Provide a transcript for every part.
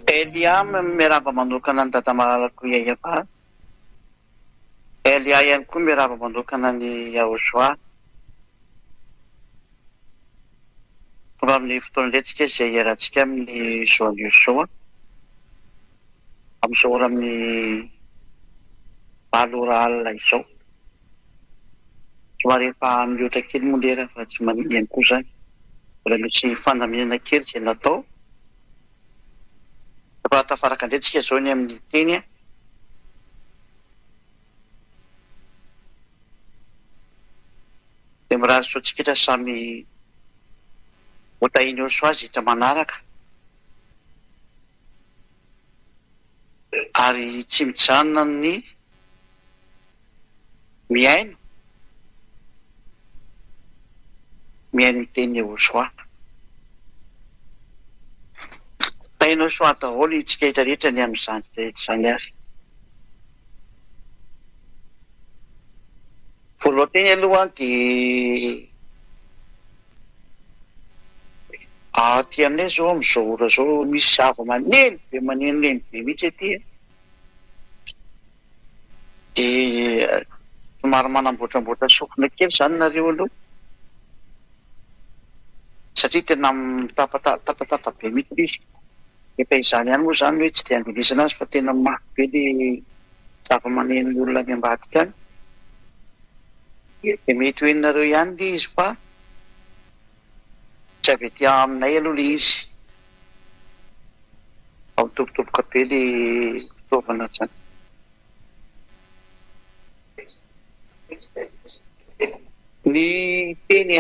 Elia miarahaba manokana ny dada malalako Yahova. Elia ihany koa miarahaba manokana ny Yahozoa. Raha amin'ny fotoan'iletsika izay iarahantsika amin'ny zoan'ny Yosoa. Amin'izao ora amin'ny 7 ora alina izao. Somary efa mihoatra kely moa lera fa tsy manino ihany koa izany. Mbola misy fandaminana kely izay natao. Raha tafaraka indray izao ny amin'ny teny. Dia mirary soantsika samy otahiny soa azy hita manaraka. Ary tsy mijanona ny miaino teny Yahozoa. Otahiny soa daholo itsika rehetra rehetra ny amin'izany rehetra izany ary. Voalohany aloha dia aty aminay izao amin'izao ora izao misy zava-maneno be manenoneny be mihitsy aty. Dia somary manamboatramboatra sofina kely izany nareo aloha. Satria tena tapatapa be mihitsy izy. Efa izany ihany moa izany hoe tsy dia andinisana azy fa tena mafy be ilay zava-maneno olona any ambadika any. Dia mety ho henonareo ihany ilay izy fa tsy avy etỳ aminay aloha ilay izy. Ao mitobitoboka be ilay fitaovana izany. Ny teny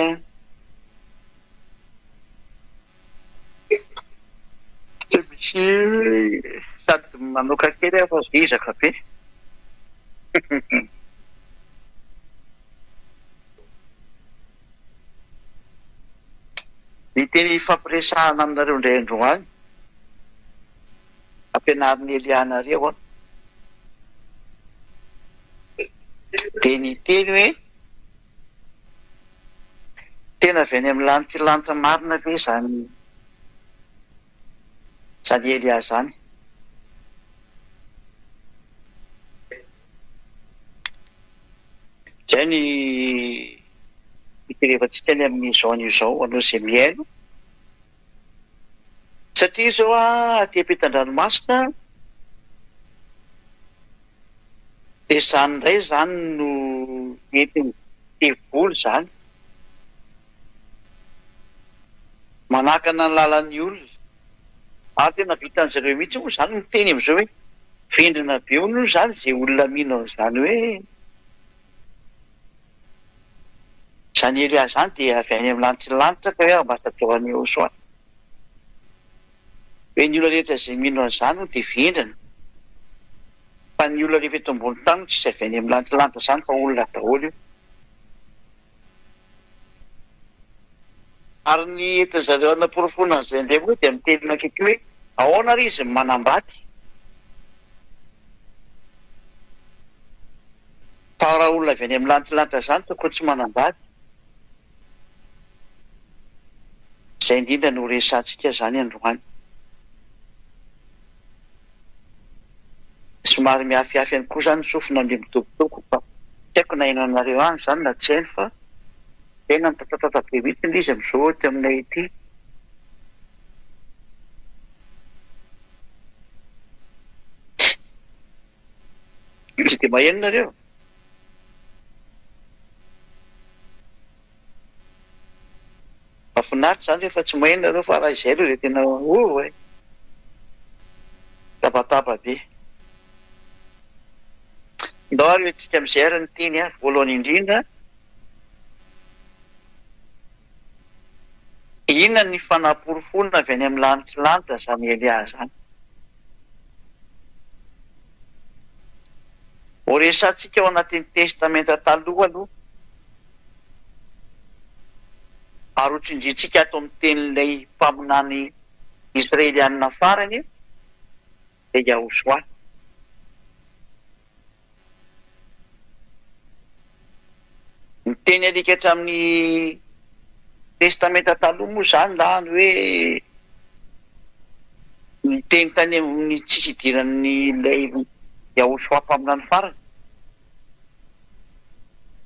tsy misy sady manoka kely fa zizaka be. Ny teny fampiresahana aminareo indray androany ampianarin'ny Elianareo a. Dia ny teny hoe tena avy any amin'ny lanitra marina ve izany Elia izany. Izay ny hiterevantsika ny amin'izao an'izao anao izay miaino. Satria izao aty ampitan-dranomasina dia izany indray izany no entiny tevoly izany. Manakana ny lalan'ny olona. Ary tena vitan'izareo mihitsy moa izany miteny amin'izao hoe vendrina be hono izany izay olona mino izany hoe izany Elia izany dia avy any amin'ny lanitra ka hoe ambasadôran'i Yahozoa. Hoe ny olona rehetra izay mino an'izany dia vendrina. Fa ny olona rehefa eto ambony tany tsy izay avy any amin'ny lanitra izany fa olona daholo io. Ary ny entin'izareo anaporofona an'izay indray moa dia miteny akaiky hoe ahoana ry izy manambady. Fa raha olona avy any amin'ny lanitra izany tokony tsy manambady. Izay indrindra no resantsika izany androany. Somary mihafiafy ihany koa izany sofina ilay mitokotoko fa tsy haiko na ino anareo any izany na tsy haino fa tena mitatatata be mihitsy ilay izy amin'izao aty aminay ity. Tsy dia maheno nareo. Mahafinaritra izany rehefa tsy maheno nareo fa raha izay aloha dia tena tabataba be. Ndao ary hoentsika amin'izay ary ny teny voalohany indrindra. Inona ny fanamporofonina avy any amin'ny lanitra izany Elia izany. Ho resantsika ao anatin'ny testamenta taloha aloha. Ary ho tsindrintsika ato amin'ny tenin'ilay mpaminany Israelianina farany dia Yahozoa. Ny teny alika hatramin'ny testamenta taloha moa izany lany hoe ny teny tany amin'ny tsisy idiran'ny ilay Yahosoapa amin'any farany.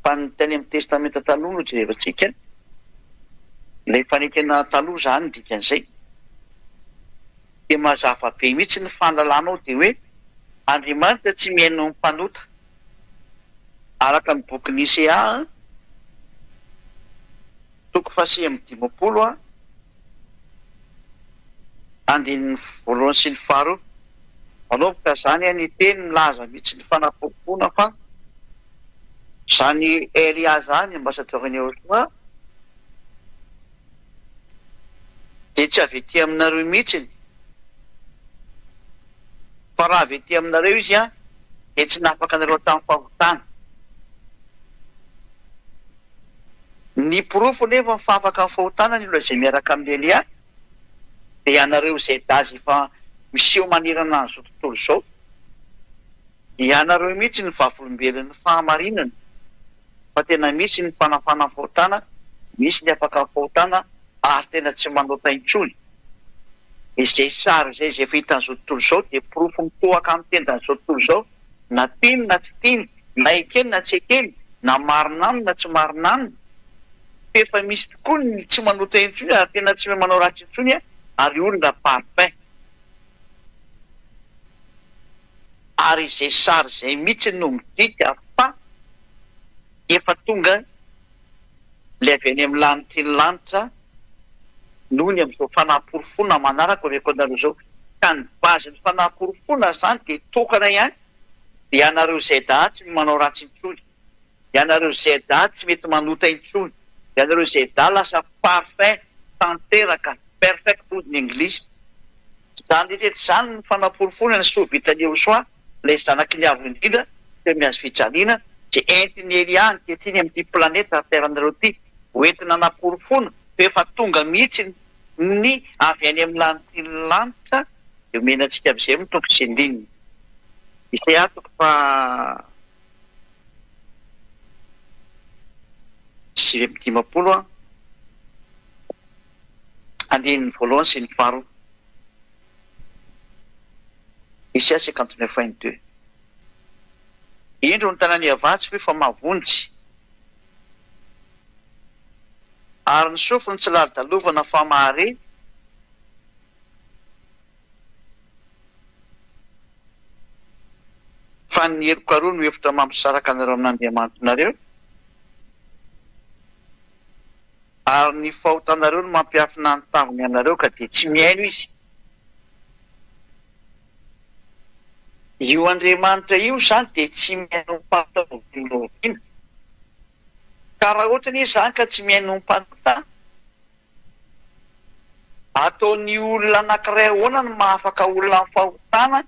Fa ny teny amin'ny testamenta taloha no jerevantsika, ilay fanekena taloha zany dikan'izay. Dia mazava be mihitsy ny fahalalanao dia hoe Andriamanitra tsy mihaino ny mpanota. Araka ny boky Nisea 1:5 andininy 1 sy ny 2. Manomboka zany ny teny milaza mihitsy ny fanaporofona fa zany Elia zany ambasadorany Yahosoa dia tsy avy ety aminareo mihitsiny. Fa raha avy ety aminareo izy dia tsy nafaka anareo tamin'ny fahotana. Ny porofo nefa mifafaka amin'ny fahotana ny olona izay miaraka amin'ny Elia dia ianareo izay dazy fa miseho manerana an'izao tontolo izao. Ianareo mihitsy ny vavolombelon'ny fahamarinana. Fa tena misy ny fanafana amin'ny fahotana, misy ny afaka amin'ny fahotana ary tena tsy manota intsony. Izay sary izay efa hitan'izao tontolo izao dia porofo mitohaka amin'ny tendan'izao tontolo izao, na tiany na tsy tiany, na ekeny na tsy ekeny, na marina aminy na tsy marina aminy. Efa misy tokoa ny tsy manota intsony ary tena tsy manao ratsy intsony ary olona parfait. Ary izay sary izay mihitsy no midika fa efa tonga ilay avy any amin'ny lanitra ny lanitra noho ny amin'izao fanaporofona manaraka ho rekonareo izao. Ka ny bazin'ny fanaporofona zany dia tokana ihany dia ianareo izay daha tsy manao ratsy intsony, ianareo izay daha tsy mety manota intsony, ianareo izay daha lasa parfait tanteraka, perfect hoy ny anglisy. Zany rehetra zany ny fanaporofona ny sovitan'ny Yahosoa, ilay zanaky ny avo indrindra teo mihazo fijaliana dia entiny Elia ankehitriny amin'ity planeta teranareo ity hoentina naporofona. Efa tonga mihitsy ny avy any amin'ny lanitra ny lanitra dia omena antsika amin'izay mitoko sy indininy. Izay atoko fa 5:50 andininy 1 sy ny 2. Isaia 59:22. Indro ny tanàny avatsy fa efa mavonjy, ary ny sofiny tsy lali-dalovana fa mahare. Fa ny heroko aroa no hevitra mampisaraka anareo amin'Andriamanitrareo, ary ny fahotanareo no mampiafina ny taviny anareo ka dia tsy mihaino izy. Io Andriamanitra io zany dia tsy mihaino ny mpanotina. Ka raha ohatra ny izy zany ka tsy mihaino ny mpanota, ataony olona anankiray ahoana no mahafaka olona amin'ny fahotana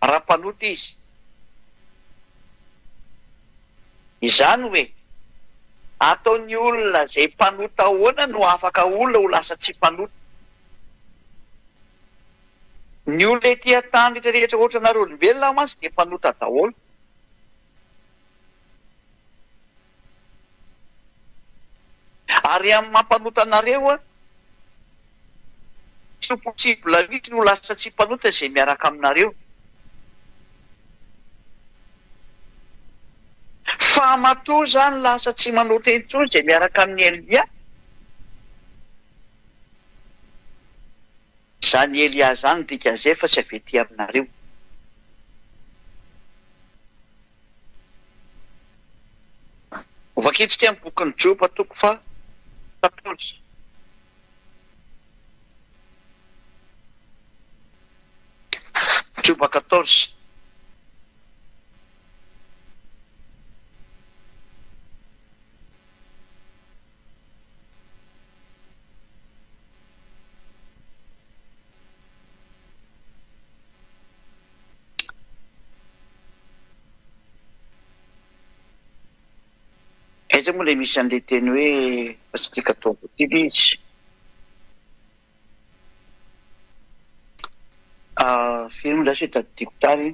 raha mpanota izy. Izany hoe ataony olona izay mpanota ahoana no afaka olona ho lasa tsy mpanota. Ny olona ety an-tany rehetrarehetra ohatra nareo olombelona mantsy dia mpanota daholo. Ary amin'ny mampanota anareo tsy possible mihitsy no lasa tsy mpanota izay miaraka aminareo. Fa matoa zany lasa tsy manota intsony izay miaraka amin'ny Elia. Zany Elia zany dikan'izay fa tsy avy ety aminareo. Vakitsika amin'ny bokin'ny Joba 14. Joba 14. Aiza moa ilay misy an'ilay teny hoe fa tsy tika atao voatily izy. Firy moa lasa hoe tadidiko tany.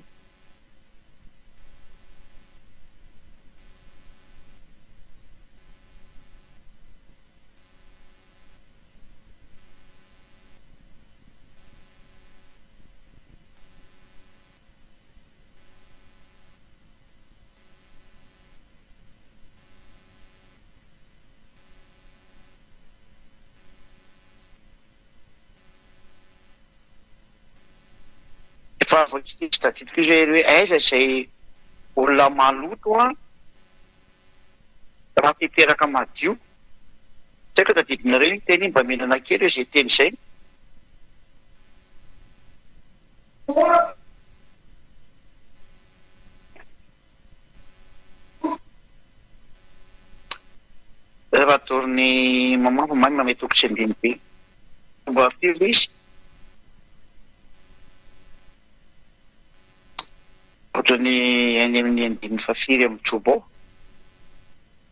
Fa voatsy tadidiko izy hoe aiza izay olona maloto a raha titeraka madio. Tsy haiko tadidinareo iny teny iny mba menana kely hoe izay teny izay. Raha torony mamampo mamy mametoko tsy ambiny be. Mba firy izy ohatrany any amin'ny andininy fafiry amin'ny jobao.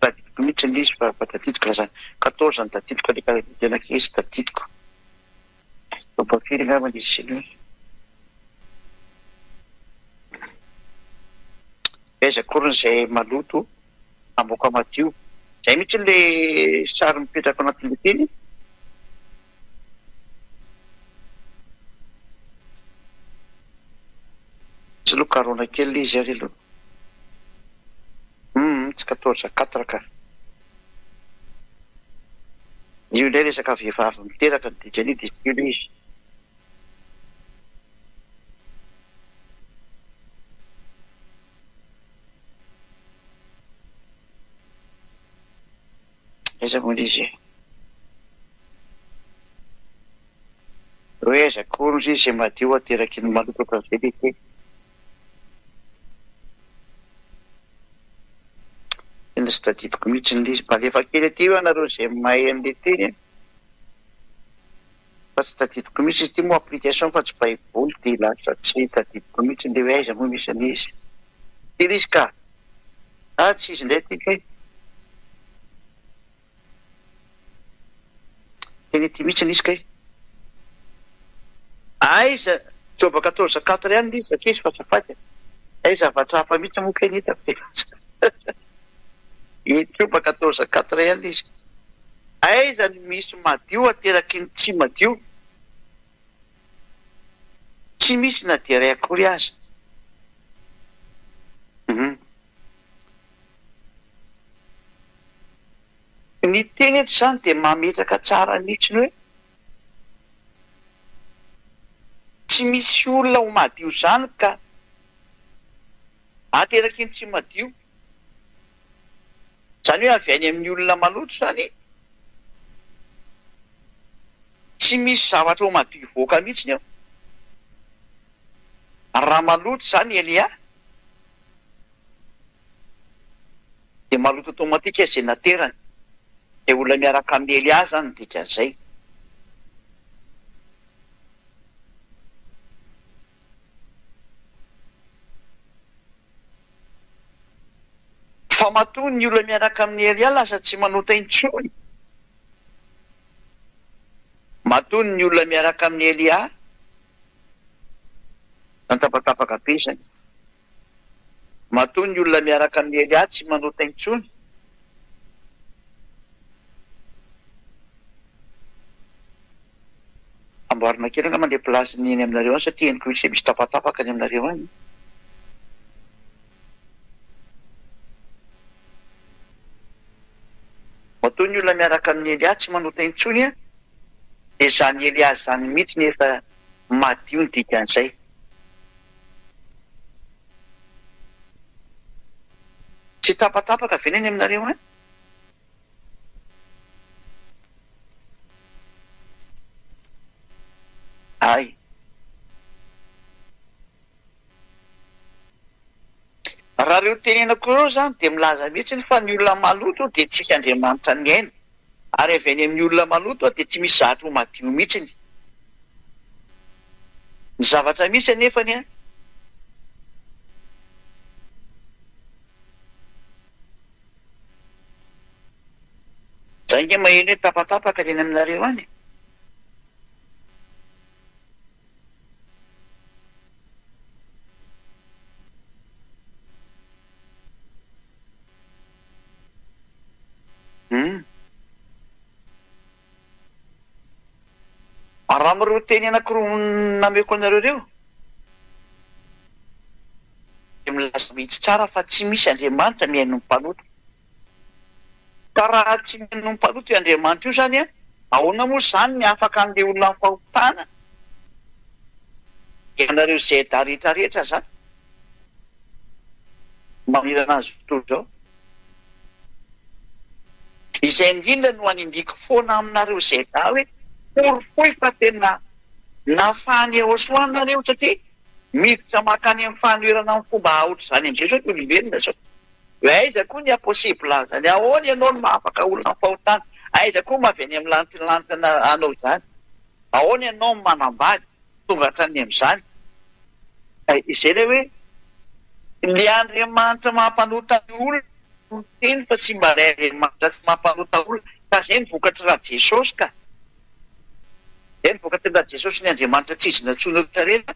Tadidiko mihitsy izy fa tadidiko lasa 14 ny tadidiko aleka tena kely tadidiko. Mba firy angamba izy sinoa. Aiza akory izay maloto amoaka madio. Izay mihitsy le sary mipetraka anatin'le teny. Tsy aloha karona kely izy ary aloha. Tsy 14 ka. Io indray resaka vehivavy miteraka ny dikany io dia kely izy. Aiza moa izy hoe aiza akory izy izay madio ateraky ny maloto kavelete. Tena tsy tadidiko mihitsy ny izy mba alefa kely aty eo ianareo izay mahay an'le teny. Fa tsy tadidiko mihitsy izy ity moa application fa tsy baiboly dia lasa tsy tadidiko mihitsy le hoe aiza moa misy an'izy. Teny izy ka tsy izy indray tika e. Teny ity mihitsy izy kay. Aiza Job 14:4 ihany izy satria izy fahasafaty. Aiza zavatra hafa mihitsy moa kay ny hita. Job 14:4 ihany izy. Aiza ny misy madio ateraky ny tsy madio. Tsy misy na dia iray akory aza. Ny teny eto izany dia mametraka tsara mihitsy hoe tsy misy olona ho madio izany ka ateraky ny tsy madio. Izany hoe avy any amin'ny olona maloto izany tsy misy zavatra ho madio ivoaka mihitsy eo. Raha maloto izany Elia dia maloto automatika izay naterany. Dia olona miaraka amin'ny Elia izany dikan'izay. Fa matoa ny olona miaraka amin'ny Elia lasa tsy manota intsony. Matoa ny olona miaraka amin'ny Elia natapatapaka be izany. Matoa ny olona miaraka amin'ny Elia tsy manota intsony. Amboarina kely angamba le plasiny eny aminareo any satria henoko misy misy tapatapaka any aminareo any. Matoa ny olona miaraka amin'ny Elia tsy manota intsony a. Dia izany Elia izany mihitsy nefa madio ny dikan'izay. Tsy tapatapaka ve ny aminareo any? Ay. Raha ireo tenenako ireo izany dia milaza mihitsy fa ny olona maloto dia tsisy Andriamanitra miaina. Ary avy any amin'ny olona maloto dia tsy misy zavatra ho madio mihitsy. Ny zavatra misy anefany a. Izay nge maheno hoe tapatapaka eny aminareo any. Raha amin'ireo teny anankiroa nameko anareo ireo dia milaza mihitsy tsara fa tsy misy Andriamanitra miaino ny mpanoto. Ka raha tsy miaino ny mpanoto io Andriamanitra io izany a, ahoana moa izany ny afaka an'ilay olona ny fahotana ianareo zeta rehetrarehetra zany mamirana azy tontolo zao izay indrindra no anindiko foana aminareo zeta hoe porofoy fa tena nafany eo soanareo satria miditra makany amin'ny fanoerana amin'ny fomba aotra zany am'izay zao tolombelona zao hoe aiza koa ny aposibla zany ahoany ianao no mahafaka olona ny fahotana aiza koa maveny amin'ny lanitrananitra anao zany ahoany ianao ny manambady tonga hatrany am'izany izay le hoe le Andriamanitra mampanota ny olona teny fa tsy mba ray Andriamanitra tsy mampanota olona ka zay ny vokatry raha Jesosy ka zay ny vokatry raha Jesosy ny Andriamanitra tsy izy natsoina rehetrarehetra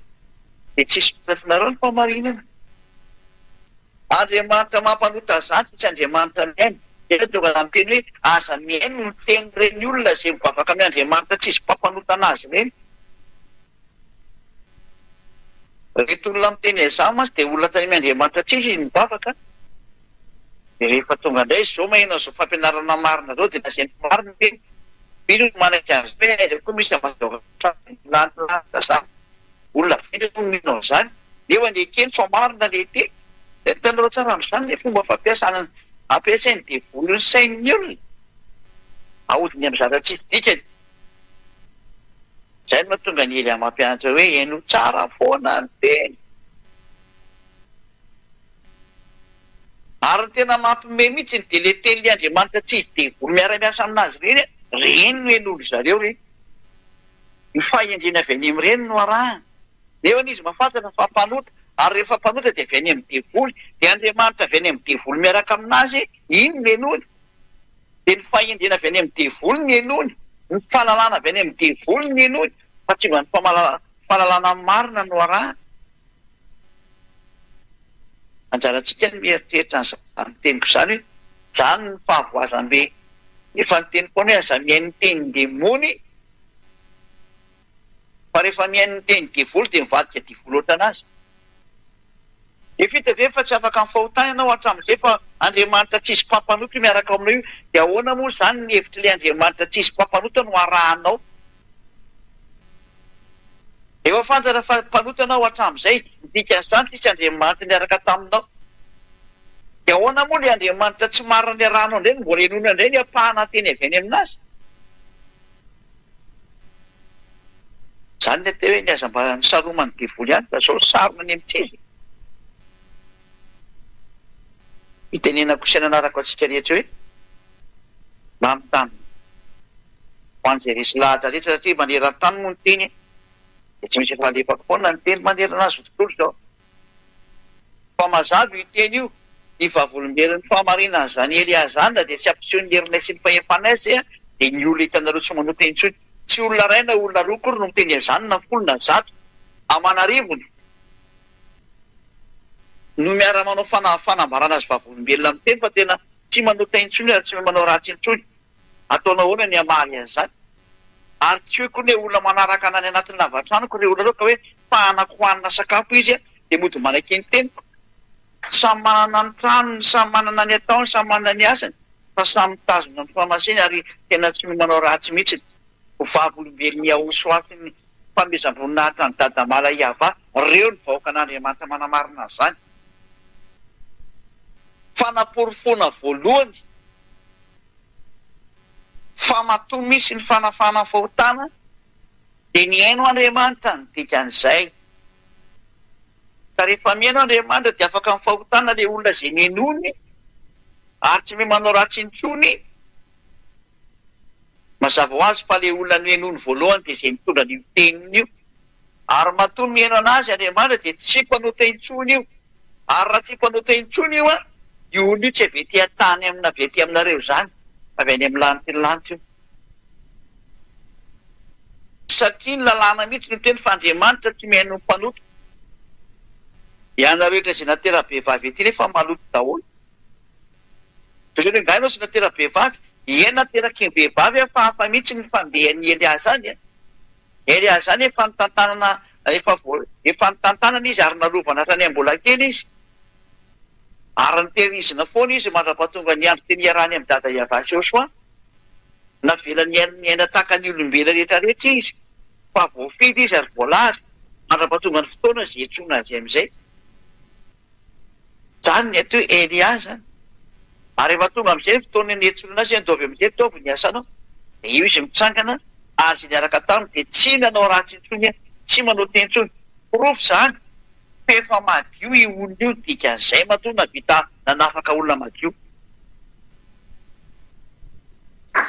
dia tsisy fitafinareo ny famarinana Andriamanitra mampanota zany tsy Andriamanitra miaina dia tonga na miteny hoe aza miaino no teny reny olona zay mivavaka amin'ny Andriamanitra tsy izy mpampanota anazy reny reto olona miteny izany masy dia olona tany amin'ny Andriamanitra tsy izy mivavaka dia rehefa tonga indray zao maheno zao fampianarana marina zao dia nazay ny marina teny mino no manaiky azy hoe aiza koa misy amazolanitra zany olona vendra no mino zany eo anekeny fa marina le teny dia tanao tsara amin'izany le fomba fampiasana ampiasainy dia volony sain'ny olona ahodiny amin'ny zava-tsisy dikany zay no mahatonga ny ely mampianatra hoe eno tsara foana ny teny ary ny tena mampime mihitsy dia le teny le Andriamanitra tsy izy dia volo miara-miasa aminazy reny reny no en'olo zareo reny ny fahendrena avy any amin'ireny no arahana nefa izy mahafantatra fa mpanota ary rehefa mpanota dia avy any amin'ny devoly dia Andriamanitra avy any amin'ny devoly miaraka aminazy iny no enony dia ny fahendrena avy any amin'ny devoly ny enony ny fahalalana avy any amin'ny devoly ny enony fa tsy mba ny fahalalana marina no arahana anjarantsika ny mieritreritra ny teniko izany hoe zany ny fahavoazam-be efa ny teny foana hoe aza mihainy teny demony fa rehefa mihainy teny devoly dia mivadika devoly ohatranazy efita ve fa tsy afaka ny fahotana ianao hatramin'izay fa Andriamanitra tsy izy mpampanota miaraka aminao io dia ahoana moa zany ny hevitra le Andriamanitra tsy izy mpampanota no arahanao efa fantatra fa mpanota anao hatramin'izay dikan'izany tsisy Andriamanitra niaraka taminao dia ahoana moa le Andriamanitra tsy marina ny arahanao indray no mbola enona indray ny apahana teny avy any aminazy zany le te hoe ny aza mba nisaromany devoly ihany fa zao sarona ny amints'izy itenenako sy nanarako antsika rehetra hoe mba mitany ho an'izay resy lahatra rehetra satria maneran-tany moa ny teny dia tsy misy fahalefako foana ny teny manerana azy tontolo zao fa mazava io teny io ny vavolombelon'ny fahamarinana zany Eliazana dia tsy ampiseho ny herinay sy ny fahefanay zay dia ny olona hitanareo tsy manao teny intsony tsy olona ray na olona roa kory no miteny azany na folo na zato amanarivony no miara manao fanambarana azy vavolombelona amin'ny teny fa tena tsy manao teny intsony ary tsy manao ratsy intsony ataonao ahoana ny amaly an'izany ary tsy hoe koa ny olona manaraka anany anatin'ny lavatranoko re olona reo ka hoe fahanako hohanina sakafo izy dia mody manaiky ny teny samy manana ny tranony samy manana ny ataony samy manana ny asany fa samy mitazona ny famaseny ary tena tsy manao ratsy mihitsy ho vavolombelony ahosoafiny famezam-boninahitra ny dadamala iava reo ny vahoaka an'Andriamanitra manamarina zany fanaporofoana voalohany fa matoa misy ny fanafana fahotana dia ny haino Andriamanitra ny dikan'izay ka rehefa mihaino Andriamanitra dia afaka ny fahotana le olona zay nenony ary tsy me manao ratsy intsony mazava ho azy fa le olona nenony voalohany dia zay mitondra ny teniny io ary matoa mihaino anazy Andriamanitra dia tsy mpanota intsony io ary raha tsy mpanota intsony io io olona io tsy avety atany amina avety aminareo zany avy any amin'ny lanitra ny lanitra io satria ny lalàna mihitsy no teny fa Andriamanitra tsy mihaino ny mpanota ianareo rehetra zay natera-behivavy ety nefa maloto daholo toy hoe ngainao sy natera-behivavy iena teraka ny vehivavy fa hafa mihitsy ny fandehan'ny Eliazany Eliazany efa nitantanana efa nitantanana izy ary nalovana hatrany am-bola kely izy ary nitehirizina foana izy mandra-pahatonga ny andro teny iarahany amin'ny dada Iavasy Joshua navela ny aina tahaka ny olombelona rehetra rehetra izy fa voafidy izy ary voalary mandrapatonga ny fotoana zay etsoina azy amin'izay. Zany ny atao Elia zany. Ary rehefa tonga amin'izay ny fotoana ny etsoina azy andovy amin'izay taovy ny asanao. Io izy mitsangana ary zay niaraka taminy dia tsy nanao ratsy intsony, tsy manao teny intsony. Porofo zany fa efa madio io olona io, dikan'izay matoa navita nanafaka olona madio.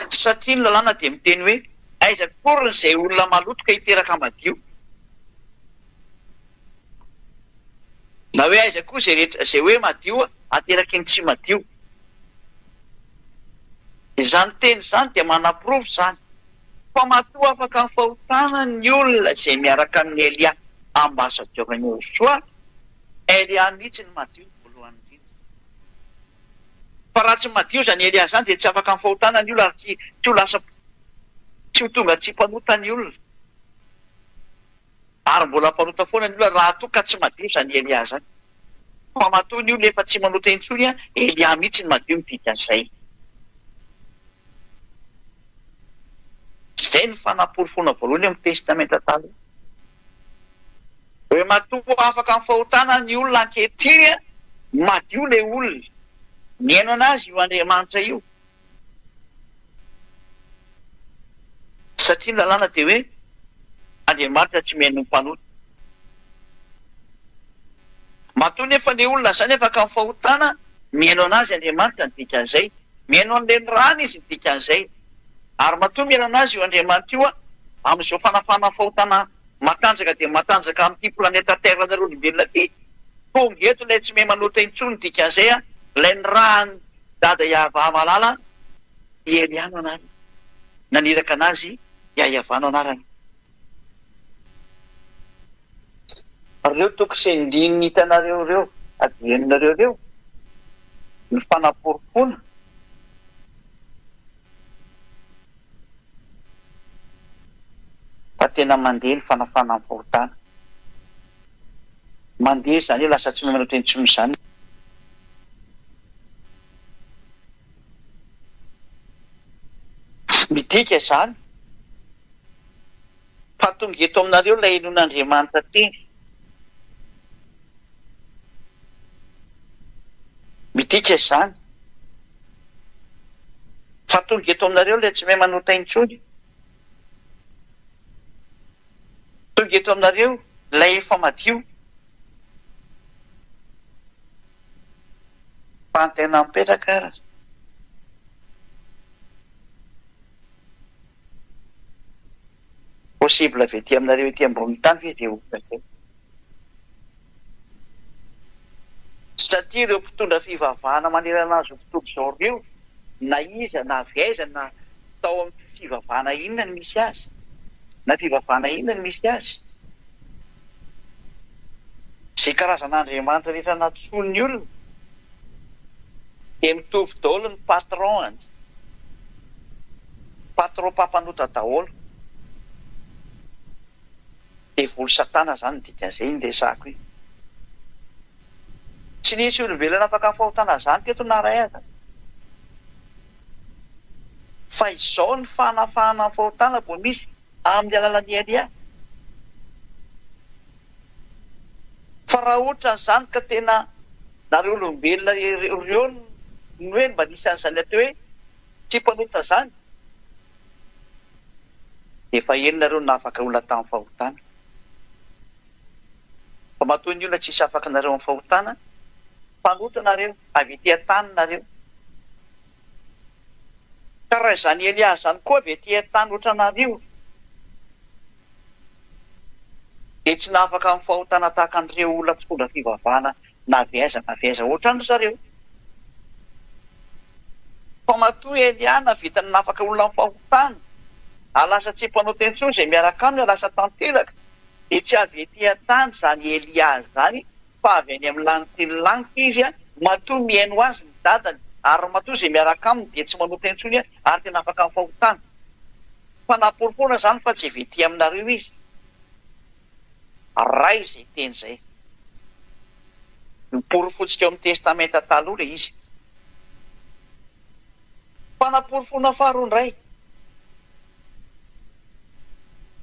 Satria ny lalàna dia miteny hoe aiza korony izay olona maloto ka hiteraka madio. Na hoe aiza koa izay hoe madio ateraka ny tsy madio. Izany teny izany dia manam-porofo zany fa matoa afaka ny fahotana ny olona izay miaraka amin'ny Elia ambasadiovany Joshua. Elia mihitsy ny madio voalohany indrindra. Fa raha tsy madio zany Elia zany dia tsy afaka ny fahotana ny olona ary tsy ho lasa tsy ho tonga tsy mpanota ny olona. Ary mbola mpanota foana ny olona raha toa ka tsy madio zany Elia zany. Fa matoa ny olona efa tsy manota intsony, Elia mihitsy ny madio midika an'izay. Izay ny fanaporofona voalohany amin'ny testamenta taloha. Hoe matoa afaka ny fahotana ny olona ankehitriny, madio ilay olona. Miaino anazy io Andriamanitra io. Satria ny lalàna dia hoe Andriamanitra tsy mihaino ny mpanota. Matoa nefa ilay olona zany afaka ny fahotana, mihaino anazy Andriamanitra ny dikan'izay. Mihaino an'ilay rany izy ny dikan'izay. Ary matoa mihaino anazy io Andriamanitra io amin'izao fanafana fahotana matanjaka dia matanjaka amin'ity planeta Terre nareo olombelona ity. Tonga eto ilay tsy mahay manota intsony dikan'izay, ilay ny rany dada Iavalala, Eliano anarany. Naniraka anazy Iavano anarany. Reo toko sy ndiny hitanareo reo, adianinareo reo, ny fanaporofona. Fa tena mandeha ny fanafana amin'ny fahotana. Mandeha zany lasa tsy manao teny intsony izany. Midika zany fa tonga eto aminareo ilay henon'Andriamanitra teny. Midika zany fa tonga eto aminareo ilay tsy mahay manota intsony. Tonga eto aminareo ilay efa madio. Fa tena mipetraka ara. Possible ve ty aminareo ety ambony tany ve dia olona izay? Satria ireo mpitondra fivavahana manerana azy tontolo izao ireo, na iza na avy na tao amin'ny fivavahana inona ny misy azy, na fivavahana inona ny misy azy. Izay karazan'Andriamanitra rehetra natsoiny olona dia mitovy daholo ny patron, patron mpampanota daholo. Dia volo Satana zany ny dikan'izay ny resako io. Tsy nisy olombelona afaka fahotana zany teto naray aza. Fa izao ny fanafahana ny fahotana vao misy amin'ny alalan'ny Elia. Fa raha ohatra n'izany ka tena nareo olombelona ireo ny hoe mba nisy an'izany atao hoe tsy mpanota zany, dia efa eny nareo nafaka olona tamin'ny fahotana. Fa matoa ny olona tsisy afaka nareo amin'ny fahotana, mpanota nareo, avy ety an-tany nareo. Ka raha izany Elia zany koa avy ety an-tany ohatra nareo, dia tsy nafaka amin'ny fahotana tahaka an'ireo olona mpitondra fivavahana na viaiza ohatra ny zareo. Fa matoa Elia navita nafaka olona amin'ny fahotana, alasa tsy mpanota intsony izay miaraka aminy, alasa tanteraka. Dia tsy avy ety an-tany zany Elia zany, fa avy any amin'ny lanitra ny lanitra izy, matoa mihaino azy ny dadany, ary matoa izay miaraka aminy dia tsy manota intsony ary tena afaka amin'ny fahotana. Fa naporofoana zany fa tsy avy ety aminareo izy. Ray izay teny izay. Niporofontsika eo amin'ny testamenta taloha ilay izy. Fa naporofona faharoa indray.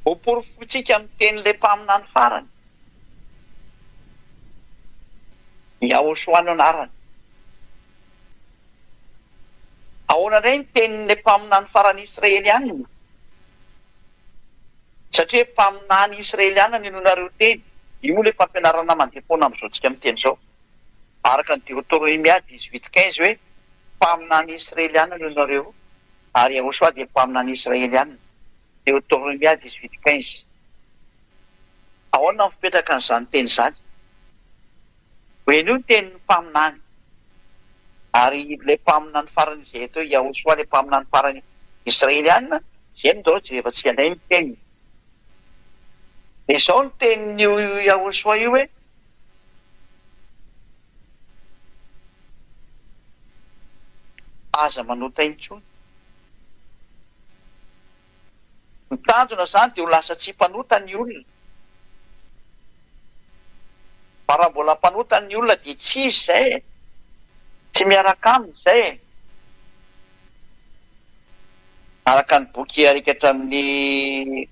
Ho porofontsika amin'ny tenin'ilay mpaminany farany. Yahosoa no anarany. Ahoana indray ny tenin'ilay mpaminany farany Israelianina? Satria mpaminany Israelianina no nareo teny. Io moa ilay fampianarana mandeha foana amin'izao tsika miteny izao. Araka ny Deutéronomia 18:15 hoe mpaminany Israelianina no nareo, ary Yahosoa dia mpaminany Israelianina. Deutéronomia 18:15. Ahoana ny fipetraka an'izany teny izany? Hoe io teny mpaminany. Ary ilay mpaminany farany izay atao Yahosoa ilay mpaminany farany Israelianina, izay no dao rehefa tsy anay ny teny. Dia izao ny tenin'io Yahosoa io hoe aza manota intsony. Ny tanjona izany dia ho lasa tsy mpanota ny olona. Fa raha mbola mpanota ny olona dia tsy izy izay, tsy miaraka aminy izay. Araka ny boky arikatra amin'ny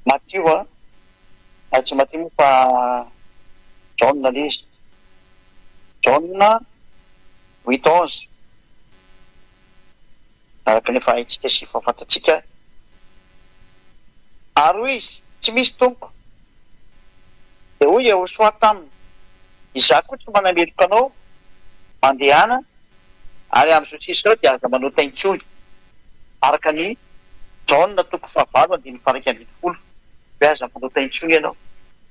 Matthieu, tsy Matthieu moa fa Jauna ilay izy. Jauna 8:11. Araka nefa haitsika sy fahafantatsika. Ary hoy izy, tsy misy tompo. Dia hoy Yahosoa taminy, izaho koa tsy manameloka anao mandehana, ary amin'izao tsisy izao dia aza manota intsony. Araka ny Jauna 5:20. Hoe aza manota intsony ianao.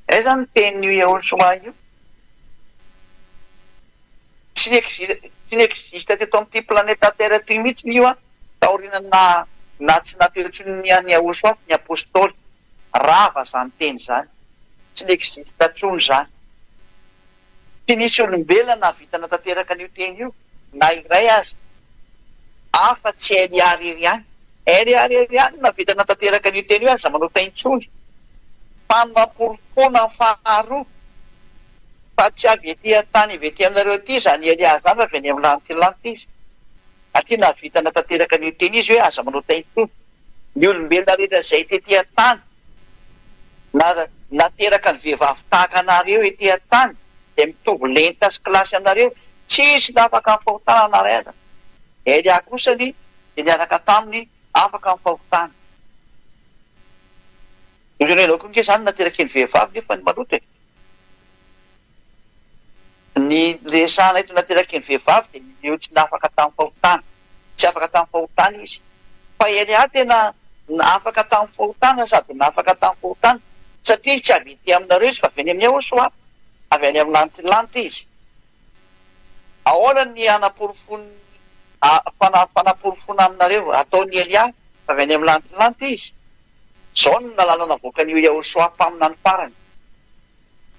Izay zany tenin'io Yahosoa io. Tsy n'existe teto amin'ity planeta Terre ity mihitsy io a, taoriana na tsy naterotry ny any Yahosoa sy ny apôstôly. Rava izany teny izany. Tsy n'existe intsony izany. Tsy nisy olombelona nahavita natateraka an'io teny io, na iray aza. Afa-tsy Eliary ihany. Eliary ihany nahavita natateraka an'io teny io aza manota intsony. Fanamporofona faharoa. Fa tsy avy ety an-tany avy ety aminareo ity izany Elia izany fa avy any amin'ny lantilanty izy. Aty nahavita natateraka an'io teny izy hoe aza manota intsony. Ny olombelona rehetra izay ety an-tany nateraka ny vehivavy tahaka anareo ety an-tany, dia mitovy lenta sy kilasy anareo, tsisy afaka amin'ny fahotana anareo aza. Elia kosany dia niaraka taminy afaka amin'ny fahotana. Izy anao koa nke izany nateraky ny vehivavy nefa ny maloto e. Ny resahana eto nateraky ny vehivavy dia tsy nafaka tamin'ny fahotana. Tsy afaka tamin'ny fahotana izy. Fa Elia tena afaka tamin'ny fahotana sady nafaka tamin'ny fahotana, satria tsy avy ety aminareo izy fa avy any amin'ny Yahosoa, avy any amin'ny lantilanty izy. Ahoana ny fanaporofona aminareo ataon'ny Elia fa avy any amin'ny lantilanty izy. Izao no nalàna navoaka an'io Yahosoa mpaminany farany.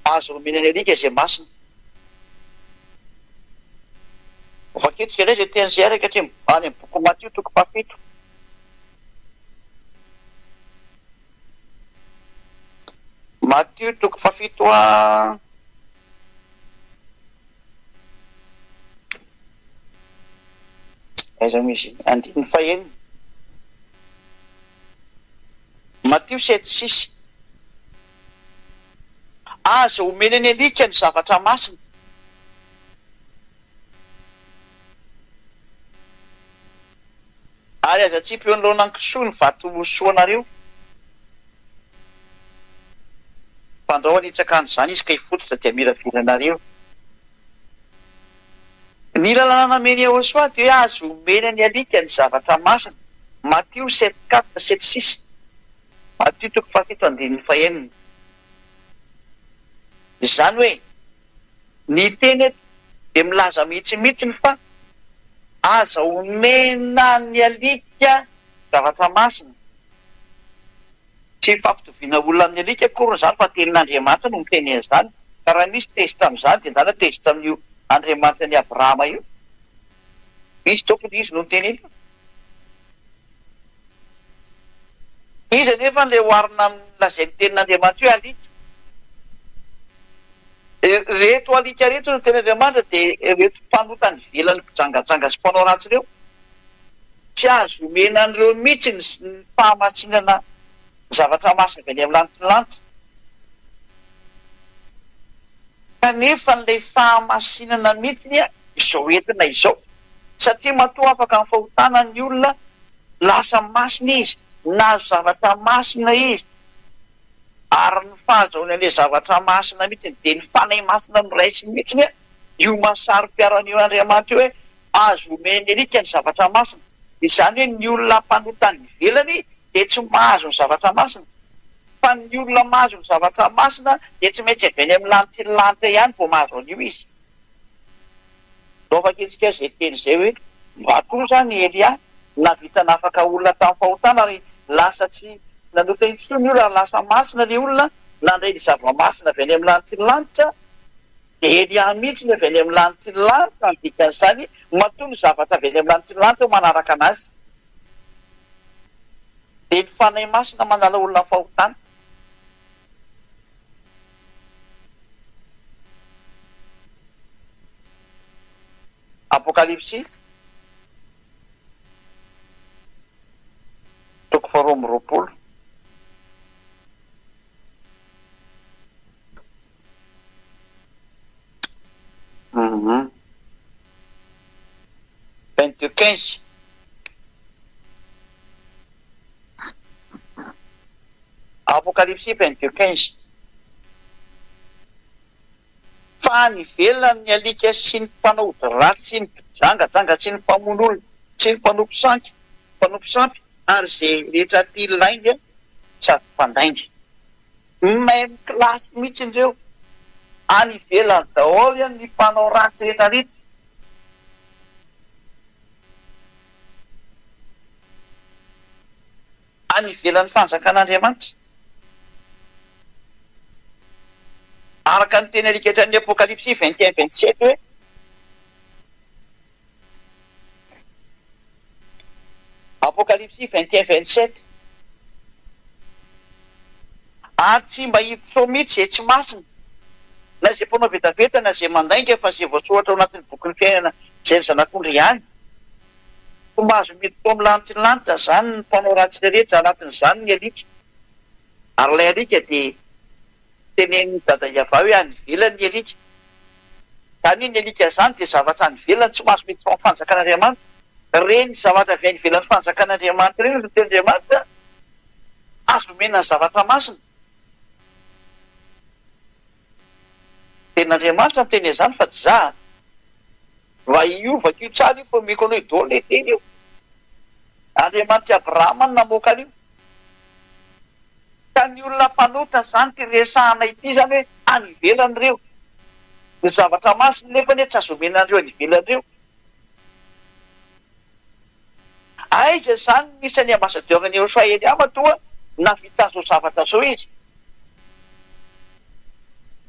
Azo romenany alika izay masina. Vakitrika indray izay teny izay araka hatreho any amin'ny boky Matthieu 7. Matthieu 7 aiza misy andininy faheniny. Matthieu 7:6. Aza omena ny alika ny zavatra masina. Ary aza tsy mpeo nolona ny kisoa ny vato soanareo. Fandrahoana hitsaka an'izany izy ka hifototra dia miraviranareo. Ny lalàna nameny Yahosoa dia hoe azo omena ny alika ny zavatra masina. Matthieu 7:6. Matthieu 7:7. Izany hoe ny teny eto dia milaza mihitsy fa aza omena ny alika zavatra masina. Tsy fampitoviana olona amin'ny alika akory izany fa tenin'Andriamanitra no miteny an'izany. Ka raha misy tezitra amin'izany dia ndana tezitra amin'io Andriamanitra ny Abrahama io. Misy tokony izy no miteny io. Izy anefa ilay oharina amin'ilazay ny tenin'Andriamanitra io alika. Reto alika reto no tenin'Andriamanitra dia reto mpanota ny velany mpijangajanga sy mpanao ratsy ireo. Tsy azo omena an'ireo mihitsy ny fahamasinana zavatra masina avy any amin'ny lantilanty. kanefa n'ilay fahamasinana mihitsiny a izao entina izao satria matoa afaka ny fahotana ny olona lasa masina izy nazo zavatra masina izy ary ny fahazahony an'ilay zavatra masina mihitsiny dia ny fanay masina ny raisiny mihitsiny a io masary mpiaran'io Andriamanitra io hoe azo omeny alika ny zavatra masina. Izany hoe ny olona mpanotany ivelany dia tsy mahazo ny zavatra masina, fa ny olona mahazo ny zavatra masina dia tsy maintsy avy any amin'ny lanitra ny lanitra ihany vao mahazo an'io izy. Naovaka itsika izay teny izay hoe matoa zany Elia navitana afaka olona tamin'ny fahotana ary lasa tsy nanota intsony io raha lasa masina ilay olona nandray ny zava-masina avy any amin'ny lanitra ny lanitra. Dia Elia mihitsy ny avy any amin'ny lanitra ny lanitra ny dikan'izany matoa ny zavatra avy any amin'ny lanitra ny lanitra manaraka anazy. Dia ny fanay masina manala olona fahotana. Apokalipsy toko 2:20. Apokalipsy 22:15. Fa nivelona ny alika sy ny mpanao ratsy sy ny mpijangajanga sy ny mpamono olona sy ny mpanompo sampy ary izay rehetra ty lainga sady mpandainga. Même klasy mihitsy ireo any ivelany daholo ny mpanao ratsy rehetrarehetra. Any ivelan'ny fanjakan'Andriamanitra. Araka ny teny alika hatra'ny Apokalipsy 21-27 hoe Apokalipsy 21-27 ary tsy mba hiditra mihitsy izay tsy masina na izay mpanao vetaveta na izay mandainga fa izay voatsohatra ao anatin'ny bokin'ny fiainana izay ny zanak'ondry ihany. Fomba azo miditra amin'ny lanitra ny lanitra zany ny mpanao ratsy rehetra anatin'izany ny alika. Ary ilay alika dia tenen'ny dada Iava hoe any ivelany ny alika. Tany ny alika zany dia zavatra any ivelany tsy mahazo miditra amin'ny fanjakan'Andriamanitra. Reny zavatra avy any ivelan'ny fanjakan'Andriamanitra reny ny Andriamanitra azo omena ny zavatra masina. Ten'Andriamanitra miteny izany fa tsy za va iovako io tsara io fa meko anao idolo le teny io. Andriamanitra Abrahama no namoaka an'io. Ka ny olona mpanota zany ty resahana ity zany hoe any ivelany ireo. Ny zavatra masina nefa tsy azo omena andreo any ivelany ireo. Aiza zany misy any ambasadeur-ny Israely matoa navita zao zavatra zao izy.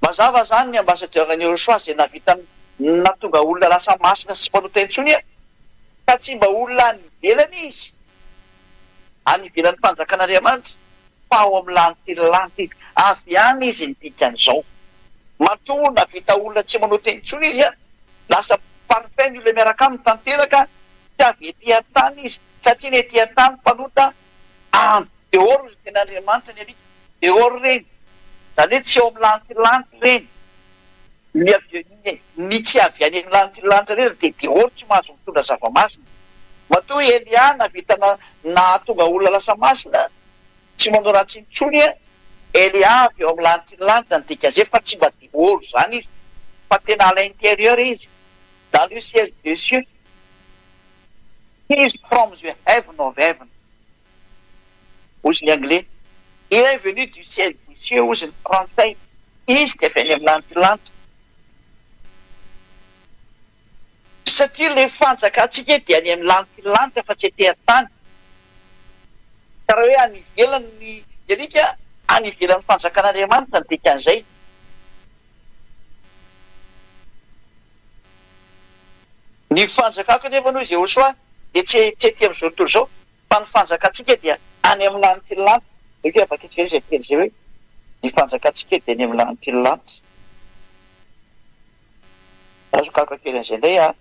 Mazava zany ny ambasadeur-ny Rosoa izay nahatonga olona lasa masina sy mpanota intsony fa tsy mba olona any ivelany izy. Any ivelan'ny fanjakan'Andriamanitra fa ao amin'ny lanitra izy. Avy any izy ny dikan'izao. Matoa navita olona tsy manota intsony izy lasa parfait ny olona miaraka aminy tanteraka tsy avy etỳ antany izy satria ny etỳ antany mpanota dehoro izy ten'Andriamanitra ny alika. Dehoro reny. Zany hoe tsy eo amin'ny lanitra reny. Ny tsy avy any amin'ny lanitra reny dia dehoro tsy mahazo mitondra zava-masina. Matoa Elia navita nahatonga olona lasa masina tsy manao ratsy intsony Elia avy eo amin'ny lanitra ny dikan'izay fa tsy mba dehoro zany izy fa tena à l'intérieur izy. Dans le ciel des cieux. He is from the heaven of heaven. Hozy ny anglais. Il est venu du ciel des cieux, hozy ny frantsay. Izy dia avy any amin'ny lanitra. Satria ilay fanjakantsika dia any amin'ny lanitra fa tsy etỳ antany. Ka raha hoe any ivelan'ny alika, any ivelan'ny fanjakan'Andriamanitra ny dikan'izay. Ny fanjakako nefa noho izay Josoa dia tsy etỳ amin'izao tontolo izao fa ny fanjakantsika dia any amin'ny lanitra. Efa afaka itsika izay teny izay hoe ny fanjakantsika dia any amin'ny lanitra. Azo kakakely an'izay indray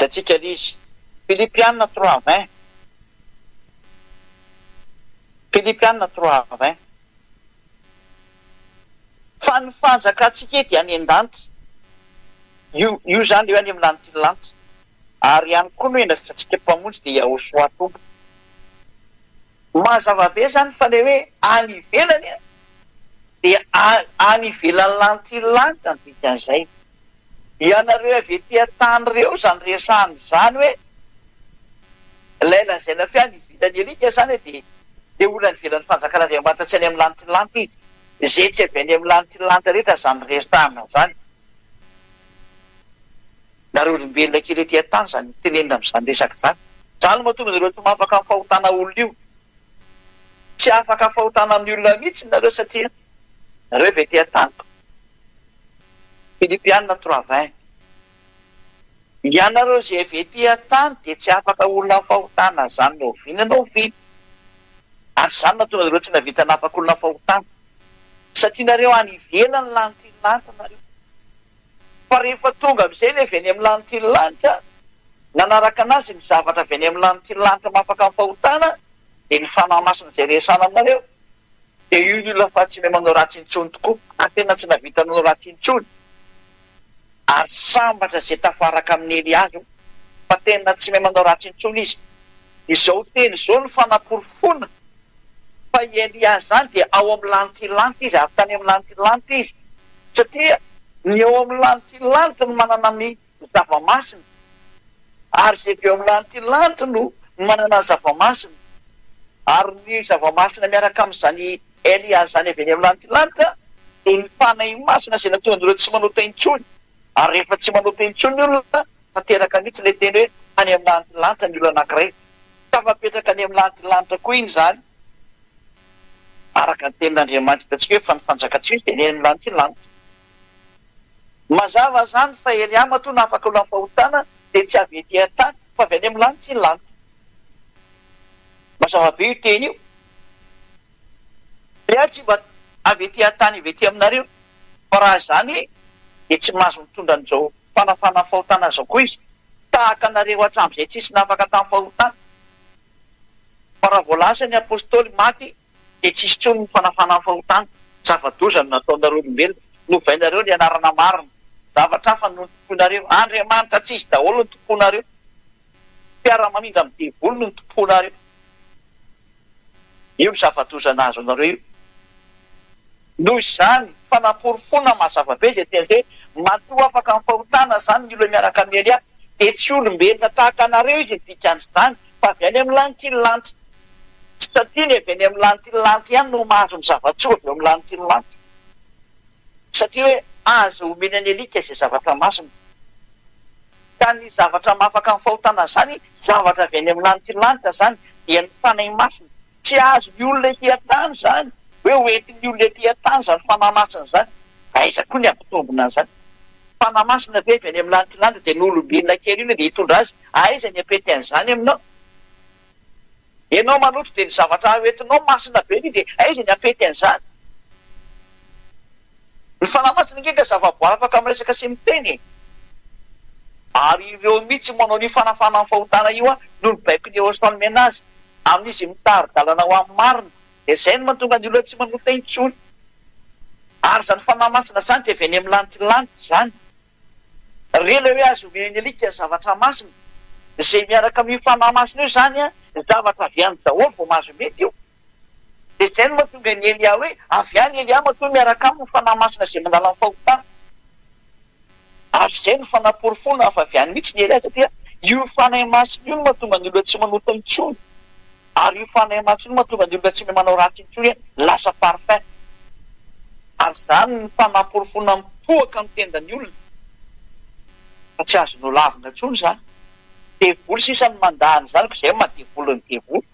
Hitantsika izy Filipianina 3:20. Filipianina 3:20. Fa ny fanjakantsika dia any an-danitra. Io zany eo any amin'ny lanitra lanitra. Ary ihany koa no endrika antsika mpamonjy dia ho soatombo. Mazava be zany fa le hoe any ivelany dia any ivelan'ny lanitra lanitra ny dikan'izay. Ianareo avy ety an-tany ireo zany resahany zany hoe ilay lazaina fe any ivelany alika zany dia olona ny ivelan'ny fanjakan'Andriamanitra tsy any amin'ny lanitra lanitra izy. Izay tsy avy any amin'ny lanitra lanitra rehetra zany resahana zany. Nareo olombelona kely ety an-tany zany tenenina amin'izany resaka zany. Zany mahatonga nareo tsy afaka fahotana olona io. Tsy afaka fahotana amin'ny olona mihitsy nareo satria nareo avy ety an-tany. Filipianina 3:20. Ianareo izay avy ety an-tany dia tsy afaka olona fahotana zany no oviana. Ary zany mahatonga nareo tsy navita nafaka olona fahotana. Satria nareo any ivelany lanitra lanitra nareo. Fa rehefa tonga amin'izay ny avy any amin'ny lanitra lanitra, nanaraka anazy ny zavatra avy any amin'ny lanitra lanitra mahafaka fahotana dia ny fanahy masina izay resana aminareo. Dia io ny olona fa tsy mahay manao ratsy intsony tokoa. Ary tena tsy navita nanao ratsy intsony. Ary sambatra izay tafaraka amin'ny Eliazo fa tena tsy mahay manao ratsy intsony izy. Izao teny izao ny fanaporofona. Fa i Eliazo zany dia ao amin'ny lanitra lanitra izy, ary tany amin'ny lanitra lanitra izy. Satria ny ao amin'ny lanitra lanitra no manana ny zava-masina. Ary izay avy ao amin'ny lanitra lanitra no manana ny zava-masina. Ary ny zava-masina miaraka amin'izany Eliazo zany avy any amin'ny lanitra lanitra dia ny fanahy masina izay natonga an'ireo tsy manota intsony. Ary rehefa tsy manota intsony ny olona, tanteraka mihitsy ilay teny hoe any amin'ny lanitra lanitra ny olona anankiray. Tafapetraka any amin'ny lanitra lanitra koa iny zany. Araka ny tenin'Andriamanitra hitantsika hoe fa ny fanjakatsisy dia ny amin'ny lanitra lanitra. Mazava zany fa Elia matoa afaka olona fahotana dia tsy avy ety an-tany fa avy any amin'ny lanitra lanitra. Mazava be io teny io. Dia tsy mba avy ety an-tany avy ety aminareo. Fa raha zany dia tsy mahazo mitondra an'izao fanafana fahotana zao koa izy. Tahaka anareo hatramin'izay tsisy nafaka tamin'ny fahotana. Fa raha voalaza ny apôstôly maty dia tsisy intsony ny fanafana fahotana. Zava-doza no nataonareo olombelona. Novainareo ny anarana marina. Zavatra hafa no tomponareo. Andriamanitra tsy izy daholo no tomponareo. Mpiara-mamindra amin'ny devoly no tomponareo. Io ny zava-doza nahazo anareo io. Noho izany fanaporofona mazava be izay tena izay matoa afaka amin'ny fahotana zany ny olona miaraka amin'ny Elia. Dia tsy olombelona tahaka anareo izy dikan'izany fa avy any amin'ny lanitra lanitra. Satria ny avy any amin'ny lanitra lanitra ihany no mahazo ny zava-tsoa avy amin'ny lanitra lanitra. Satria hoe azo omeny any alika izay zavatra masina. Ka ny zavatra mahafaka amin'ny fahotana zany, zavatra avy any amin'ny lanitra lanitra zany dia ny fanahy masina. Tsy azo ny olona ety an-tany zany. Hoe hoentin'ny olona ety an-tany zany fanahy masina zany. Aiza koa ny ampitombona zany. Fanahy masina be avy any amin'ny lanitra lanitra dia ny olombelona kely iny dia hitondra azy. Aiza ny apety an'izany aminao? Ianao manoto dia ny zavatra hoentinao masina be iny dia aiza ny apety an'izany? Ny fanahy masina ngeika zava-boary afaka miresaka sy miteny. Ary ireo mihitsy manao ny fanafana amin'ny fahotana io no nibaiko ny eo asoany azy. Amin'izy mitary-dalana ho amin'ny marina. Dia izay no mahatonga ny olona tsy manota intsony. Ary zany fanahy masina zany dia avy any amin'ny lanitra lanitra zany. Rela hoe azo omeny ny alika zavatra masina. Izay miaraka amin'ny fanahy masina io zany zavatra avy any daholo vao mahazo mety io. Dia izay no mahatonga ny Elia hoe avy any Elia matoa miaraka amin'ny fanahy masina izay mandala amin'ny fahotana. Ary izay no fanaporofona fa avy any mihitsy ny Elia satria io fanahy masina io no mahatonga ny olona tsy manota intsony. Ary io fanahy masina io no mahatonga ny olona tsy mahay manao ratsy intsony lasa parfait. Ary zany ny fanaporofona mipoaka amin'ny tendan'ny olona. Fa tsy azonao lavina intsony zany. Devoly sisa ny mandahany zany ko izay mahadevoly ny devoly.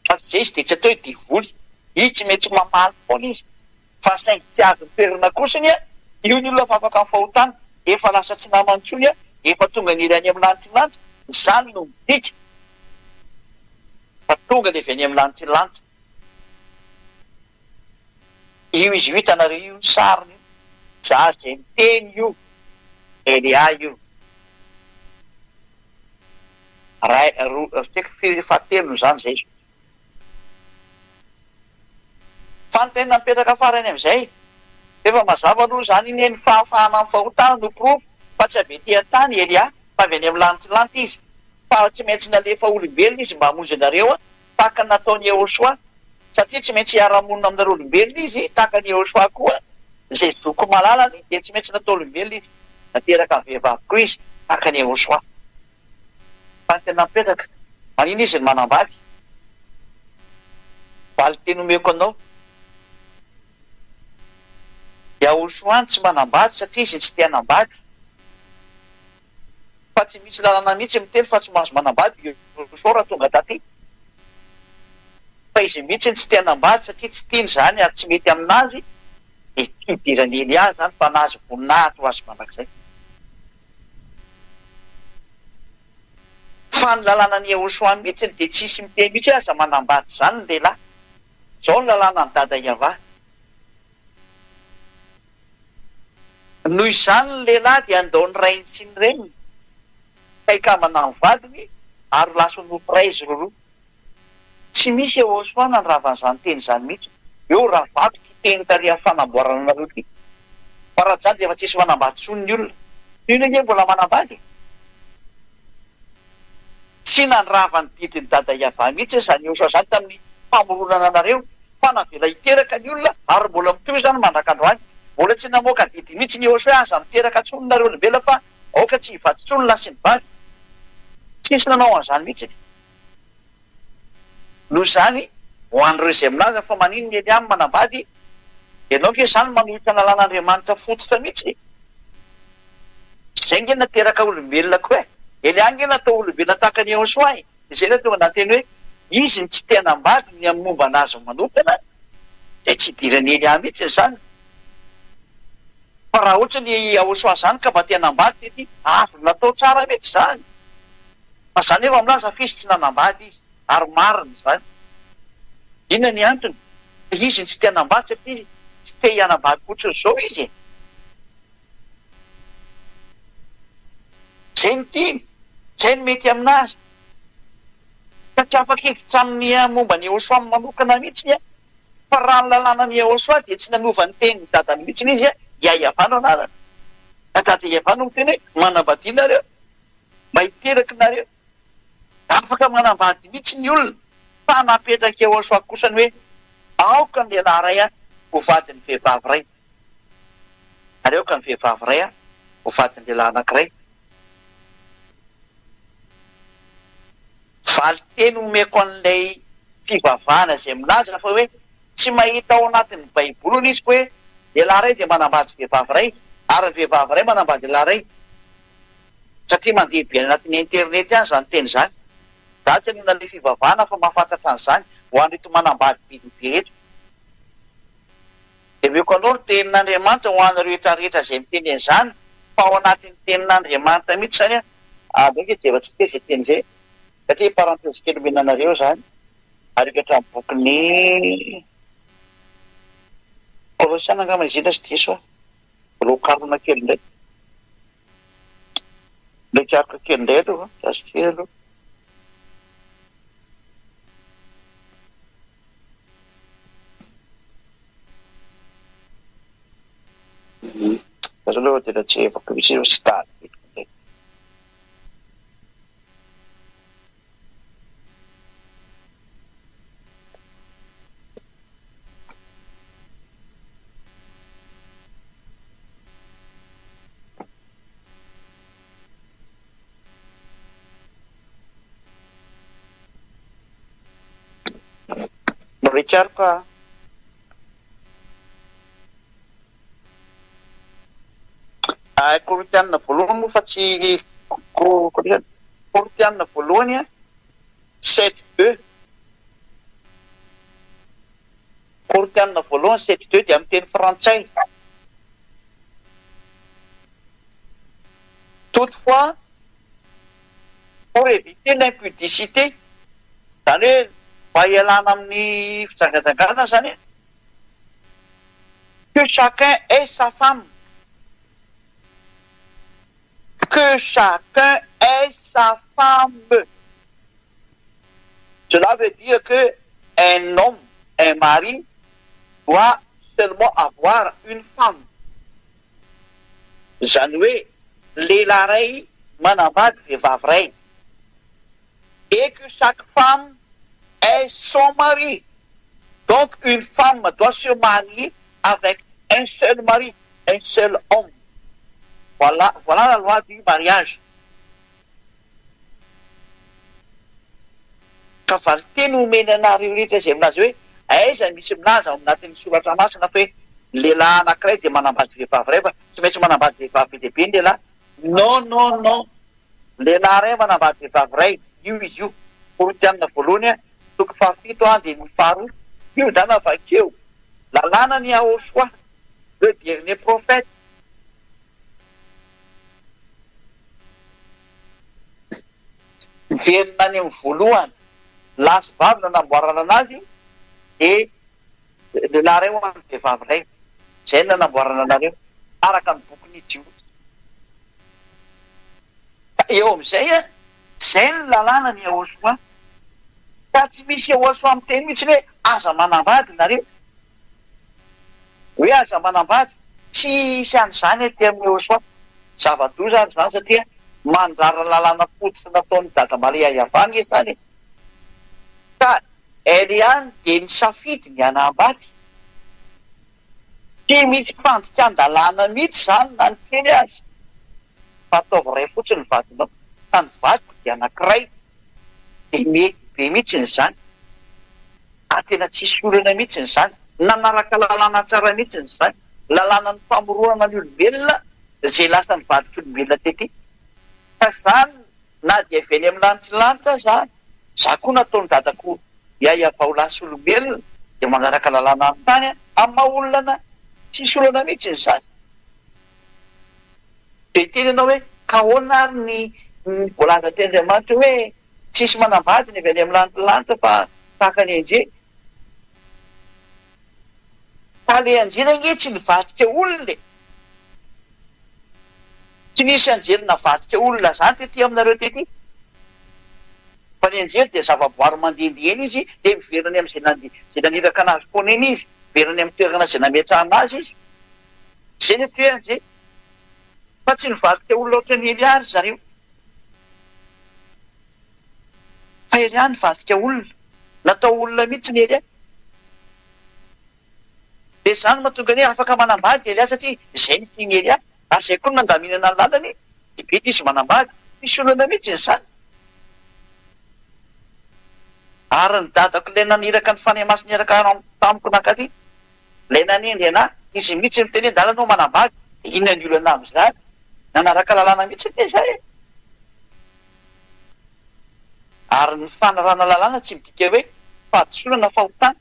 Fa tsy izay izy dia tsy atao hoe devoly. Izy tsy maintsy mamaly foana izy. Fa saingy tsy azo ny toerana kosiny io ny olona afaka amin'ny fahotana. Efa lasa tsy namana intsony efa tonga ny ilany amin'ny lanitra lanitra. Izany no midika. Fa tonga dia avy any amin'ny lanitra lanitra. Io izy io hitanareo io ny sariny. Za izay miteny io. Elia io. fatelo zany zay fa ny tena mipetraka farany am'izay efa mazava aloha zany iny ny fahafahana amin'ny fahotana no profo fa tsy abe tia-tany Elia fa avy any amin'ny lanitry izy fa tsy maintsy nalefa olombelona izy mba hamonjy anareo tahaka nataony Yehosoa satria tsy maintsy hiara-monina aminareo olombelona izy tahaka ny Yehosoa koa izay zoko malalany dia tsy maintsy natao olombelona izy nateraka ny vehivavy koa izy tahaka ny Yehosoa fa ny tena mipetraka manino izy ny manambady valy teny omeko anao Yehosoa tsy manambady satria izy tsy tia hanambady fa tsy misy lalana mihitsy miteny fa tsy mahazo manambady Yehosoa raha tonga taty fa izy mihitsy tsy tia hanambady satria tsy tiany zany ary tsy mety aminazy idirany Elia zany fa nazy voninahitra ho azy mandrakizay fa ny lalàna ny Yehosoa mihitsy dia tsisy miteny mihitsy aza manambady zany ny lehilahy zao ny lalàna ny dada Iava noho izany ny lehilahy dia andao ny rainy sy ny reniny kaikamana ny vadiny ary lasa nofo izy roroa tsy misy Yehosoa nandravan'izany teny zany mihitsy eo raha vato ty teny tarihan'ny fanamboarana anareo ty fa raha zany dia efa tsisy manambady tsony ny olona ino nge mbola manambady tsy nandrava ny didiny dada Iava mihitsy zany Yehosoa zany tamin'ny famoronana anareo fa navela hiteraka ny olona ary mbola mitoy zany mandrakandroany mbola tsy namoaka didy mihitsy ny Yehosoa aza miteraka tsony nareo olombelona fa aoka tsy hivaty tsony lasy mivady tsisy nanao an'izany mihitsy noho zany ho an'ireo izay milaza fa manino ny Elia manambady ianao ke zany manohitra lalàn'Andriamanitra fototra mihitsy zay nge nateraka olombelona koa Elia nge natao olombelona tahaka ny Yehosoa izay le tonga nateny hoe izy ny tsy tia hanambady ny amin'ny momba anazy manokana dia tsy idirany Elia mihitsy zany fa raha ohatra ny Yehosoa zany ka mba tia hanambady tety avy natao tsara mety zany fa zany efa milaza fa izy tsy nanambady izy ary marina zany inona ny antony izy ny tsy tia hanambady satria tsy te hianambady fotsiny zao izy zay ny tiany zay ny mety aminazy fa tsy afaka hiditra amin'ny momba ny Yehosoa manokana mihitsy fa raha ny lalàna ny Yehosoa dia tsy nanova ny teny ny dadany mihitsy izy Iavano anarana dada Iavano ny teny hoe manambadinareo mba hiteraka nareo afaka manambady mihitsy ny olona fa napetraka Yehosoa kosany hoe aoka ny lehilahy ray ho vady ny vehivavy ray ary aoka ny vehivavy ray ho vady ny lehilahy anankiray valy teny omeko an'ilay fivavahana izay milaza fa hoe tsy mahita ao anatin'ny baibolony izy fa hoe lehilahy ray dia manambady vehivavy ray ary ny vehivavy ray manambady lehilahy ray satria mandeha be anatin'ny internet any zany teny zany da tsy anona le fivavahana fa mahafantatra an'izany ho an'reto manambady bidibe reto dia meko anao ny tenin'Andriamanitra ho an'ireo rehetrarehetra izay miteny an'izany fa ao anatin'ny tenin'Andriamanitra mihitsy zany adoke dia efa tsy te izay teny izay satria parantesy kely menanareo zany ary hatramin'ny bokyny Kolosiana angamba izindra sy diso lokarona kely indray lokarona kely indray aloha zasy kely aloha zasy aloha tena tsy efako misy tsy tany Richard ka Koritianina voalohany moa fa tsy Koritianina voalohany 7:2 Koritianina voalohany 7:2 dia amin'ny teny frantsay toutefois pour éviter l'impudicité zany hoe mba hialana amin'ny fijangajangana zany que chacun ait sa femme que chacun ait sa femme Cela veut dire que un homme, un mari, doit seulement avoir une femme. Zany hoe lehilahy ray manambady vehivavy ray. Et que chaque femme ait son mari. Donc une femme doit se marier avec un seul mari, un seul homme. Voilà la loi du mariage. Ka valy teny omeny anareo rehetra izay aminazy hoe aiza misy milaza ao anatin'ny soratra masina fa hoe lehilahy anankiray dia manambady vehivavy ray fa tsy maintsy manambady vehivavy lehibe ny lehilahy. Non. Lehilahy ray manambady vehivavy ray. Io izy io. Korinthianina voalohany 7:1-5. Io zany avakeo. Lalàna ny Yahoshua, le dernier prophète. Miverina any amin'ny voalohany. Lahy sy vavy nanamboarana anazy e lehilahy ray ho an'ny vehivavy ray. Zay nanamboarana anareo araka ny boky Juda. Eo amin'izay zay ny lalàna ny Yahoshua. Fa tsy misy Yahoshua amin'ny teny mihitsy hoe aza manambady nareo. Hoe aza manambady tsy hisy an'izany aty amin'ny Yahoshua. Zava-doza ary zany satria mandrara lalàna fototra nataon'ny dada Maria iavana izy zany. Ka Eliany dia nisafidy ny hanambady. Tsy misy mpandikan-dalàna mihitsy zany na ny kely azy. Fa ataovy ray fotsiny ny vadinao. Ka ny vadiko dia anankiray. Dia mety be mihitsy zany. Tena tsisy olana mihitsy zany. Nanaraka lalàna tsara mihitsy zany. Lalàna ny famorona ny olombelona izay lasa ny vadik'olombelona tety. Fa zany na dia avy eny amin'ny lanitry zany. Za koa nataony dadako iava ho lasa olombelona dia manaraka lalàna amin'ny tany amin'ny maha-olana tsisy olana mihitsy zany. Dia teny ianao hoe ka ahoana ary ny voalaza teny Andriamanitra hoe tsisy manambady ny avy any amin'ny lanitra fa tahaka ny anjely. Fa le anjely ange tsy nivadika olona. Tsy nisy anjely navadika olona zany tety aminareo tety. Fa ny anjely dia zava-boary mandehandeha izy dia miveriny amin'izay naniraka anazy foana iny izy. Miveriny amin'ny toerana izay nametrahana azy izy. Zay ny atao hoe anjely. Fa tsy nivadika olona ohatra ny Elia zareo. Fa Elia nivadika olona. Natao olona mihitsy ny Elia. Dia zany mahatonga ny afaka manambady Elia satria izay ny tiany Elia. Ary izay koa nandaminana ny lalany dia bety izy manambady. Misy olana mihitsy zany. Ary ny dadako ilay naniraka ny fanahy masina niaraka tamiko nakaty. Ilay nanendry anahy izy mihitsy miteny hoe dalanao manambady. Dia inona ny olana amin'izany? Nanaraka lalàna mihitsy ny zay. Ary ny fanarana lalàna tsy midika hoe fahadisolana fahotana.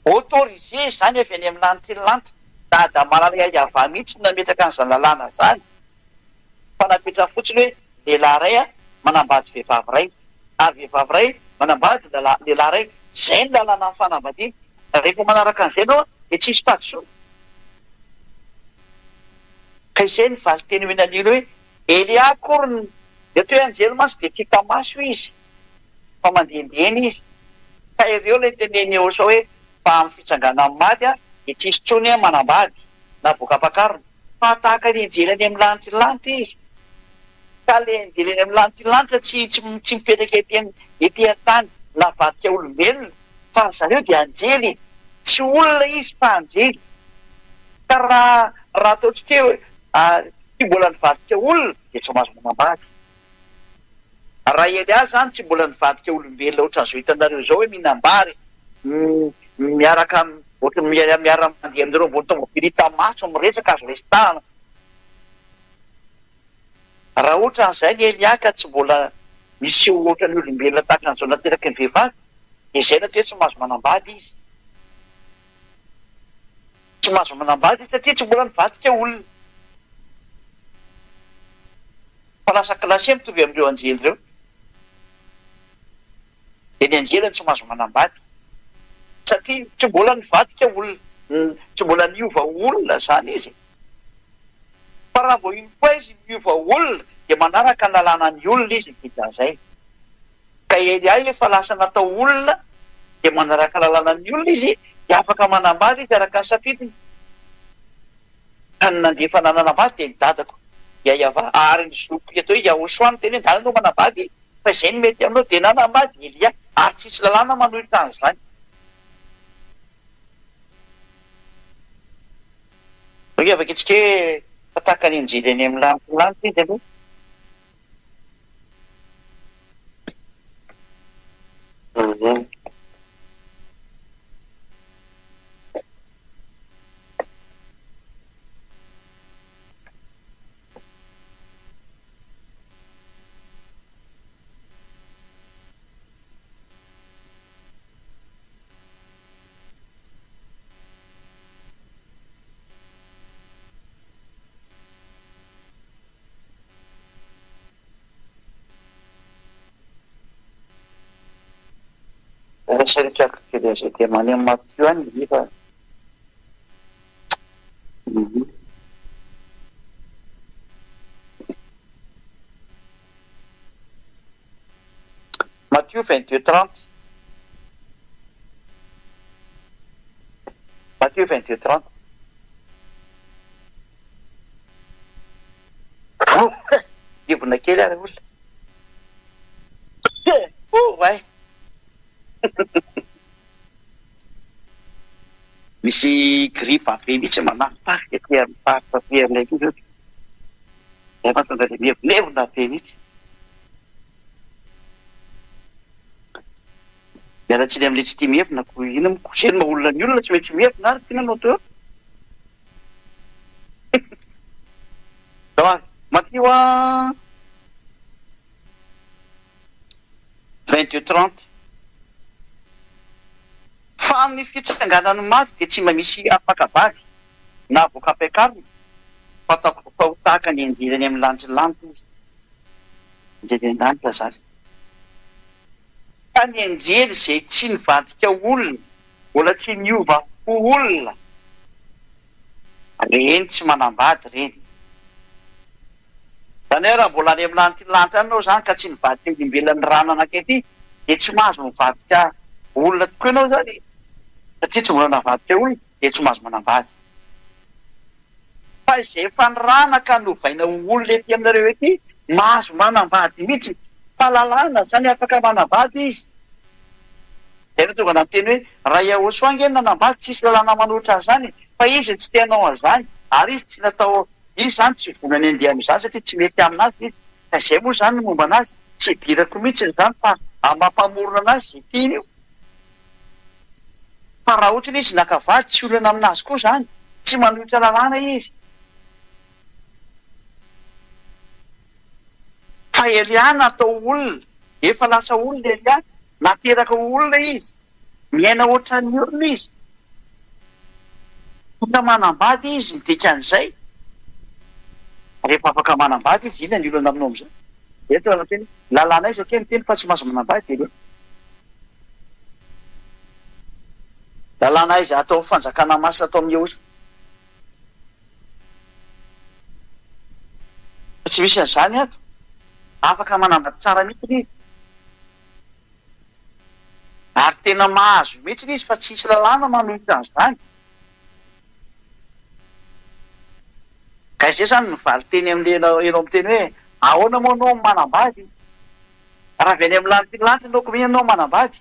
Autorisé zany avy any amin'ny lanitra ny lanitra. Dada Maria iava mihitsy nametraka an'izany lalàna zany. Fa napetra fotsiny hoe lehilahy ray manambady vehivavy ray. Ary vehivavy ray manambady lehilahy ray. Zay ny lalàna amin'ny fanambadiana. Rehefa manaraka an'izay ianao dia tsisy fahadisoana. Ka izay ny valy teny menalilo hoe Elia akory dia toy anjely maso dia tsy hita maso izy. Fa mandehandehany izy. Ka ireo ilay teneny Yahoshua hoe fa amin'ny fitsangana amin'ny maty dia tsisy tsony manambady na voka-pakarona. Fa tahaka ny anjely any amin'ny lanitry ny lanitra izy. Ka ilay anjely any amin'ny lanitry ny lanitra tsy mipetraka ety an-tany navadika olombelona. Fa zareo dia anjely. Tsy olona izy fa anjely. Ka raha ataontsika hoe tsy mbola nivadika olona dia tsy mahazo manambady. Raha Elia zany tsy mbola nivadika olombelona ohatran'izao hitanareo zao hoe mihinam-bary miaraka ohatran'ny miara-mandeha amin'ireo ambony tomobily hita maso miresaka azo resitahana. Raha ohatran'izay ny Elia ka tsy mbola misy ohatran'ny olombelona tahaka an'izao nateraky ny vehivavy dia izay natao hoe tsy mahazo manambady izy. Tsy mahazo manambady satria tsy mbola nivadika olona. Fa lasa klasy mitovy amin'ireo anjely ireo. Dia ny anjely tsy mahazo manambady. Satria tsy mbola nivadika olona. Tsy mbola niova olona zany izy. Fa raha vao iny foa izy niova olona dia manaraka ny lalàna ny olona izy dikan'izay. Ka edy ahy efa lasa natao olona dia manaraka ny lalàna ny olona izy dia afaka manambady izy araka ny safidiny. Ka ny nandefa nanambady dia ny dadako dia iava ary ny zoko eto hoe Iahosoa no teny hoe dala no manambady fa izay ny mety aminao dia nanambady Elia ary tsisy lalàna manohitra an'izany. Hoe afaka itsika hoe fataka ny injily eny amin'ny lanitra izy aloha. Resarekako kely izay dia maneho Matthieu any nefa Matthieu 22:30. Matthieu 22:30. Divona kely ary olona. Vai. Misy gripa be mihitsy manafipaky etỳ amin'ny faritra be aminay aty zao. Zay mahatonga dia mihevonevona be mihitsy. Miaratsiny amin'ilay tsy tia mihevona ko ino mikoseny maha-olona ny olona tsy maintsy mihevona ary tena anao teo. Matthieu 22:30. Fa amin'ny fitsanganany maty dia tsy mba misy afakavady na voka-piakarana fa ho tahaka ny anjely any amin'ny lanitra lanitra izy. Anjely an-danitra zany. Fa ny anjely izay tsy nivadika olona, mbola tsy niova ho olona, reny tsy manambady reny. Zany hoe raha mbola any amin'ny lanitra lanitra ianao zany ka tsy nivadika olombelon'ny rano anankiety dia tsy mahazo mivadika olona tokoa ianao zany. Satria tsy mbola navadika olona dia tsy mahazo manambady. Fa izay efa nirana ka novaina ho olona ety aminareo ety mahazo manambady mihitsy. Fa lalàna zany afaka manambady izy. Zay no tonga namteny hoe raha Iahosoa ange nanambady tsisy lalàna manohitra an'izany fa izy tsy tenao an'izany ary izy tsy natao izy zany tsy vonany andeha amin'izany satria tsy mety aminazy izy. Ka izay moa zany no momba anazy tsy hidirako mihitsy zany fa amampamorona anazy izay tiany io. Fa raha ohatra izy nakavady tsy olana aminazy koa zany, tsy manohitra lalàna izy. Fa Elia natao olona, efa lasa olona Elia, nateraka olona izy, miaina ohatra ny olona izy. Tonga manambady izy ny dikan'izay. Rehefa afaka manambady izy, inona ny olana aminao amin'izay? Eto ana teny, lalàna izy ake miteny fa tsy mahazo manambady Elia. Lalàna izy atao fanjakana masina atao amin'ny Iahosoa. Tsy misy an'izany ato. Afaka manambady tsara mihitsy izy. Ary tena mahazo mihitsy izy fa tsisy lalàna manohitra an'izany. Ka izay zany nivaly teny amin'ilay ianao miteny hoe ahoana moa anao manambady? Raha avy any amin'ny lanitra lanitra ianao ko ianao manambady.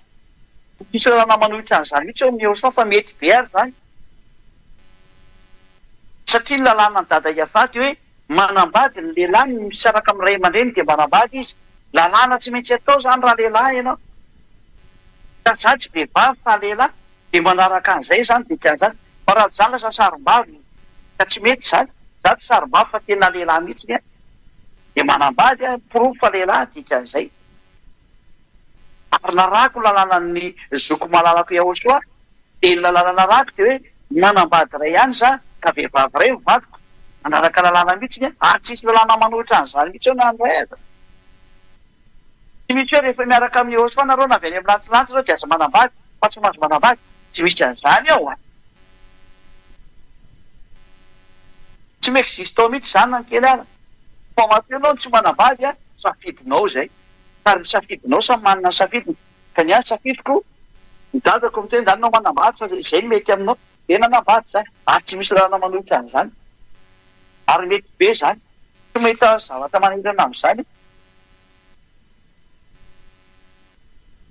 Tsisy lalàna manohitra an'izany mihitsy eo amin'ny Iahosoa fa mety be ary zany. Satria ny lalàna ny dada Iavady hoe manambady ny lehilahy misaraka amin'ny ray aman-dreny dia manambady izy. Lalàna tsy maintsy atao zany raha lehilahy ianao. Ka zany tsy vehivavy fa lehilahy dia manaraka an'izay zany dikan'izany. Fa raha zany lasa sarim-bavy ka tsy mety zany. Zato sarim-bavy fa tena lehilahy mihitsy ny dia manambady pirofo fa lehilahy dikan'izay. Ary narako lalànan'ny zoko malalako Iahosoa dia ny lalàna narako dia hoe manambady ray ihany za ka vehivavy ray mivadiko. Manaraka lalàna mihitsy ny ary tsisy lalàna manohitra an'izany mihitsy eo na andray aza. Tsy misy hoe rehefa miaraka amin'ny Iahosoa nareo na avy any amin'ny lantilanitra reo dia aza manambady fa tsy mahazo manambady. Tsy misy an'izany ao. Tsy miexiste ao mihitsy zany na ny kely ara. fa mateonao tsy manambady a safidinao zay ary safidinao samy manana safidiny ka ny azy safidiko midadako miteny zanynao manambady fa zay ny mety aminao de nanambady zany ary tsy misy rahana manohitra an'izany ary mety be zany tsy mahita zavatra manahirana am'izany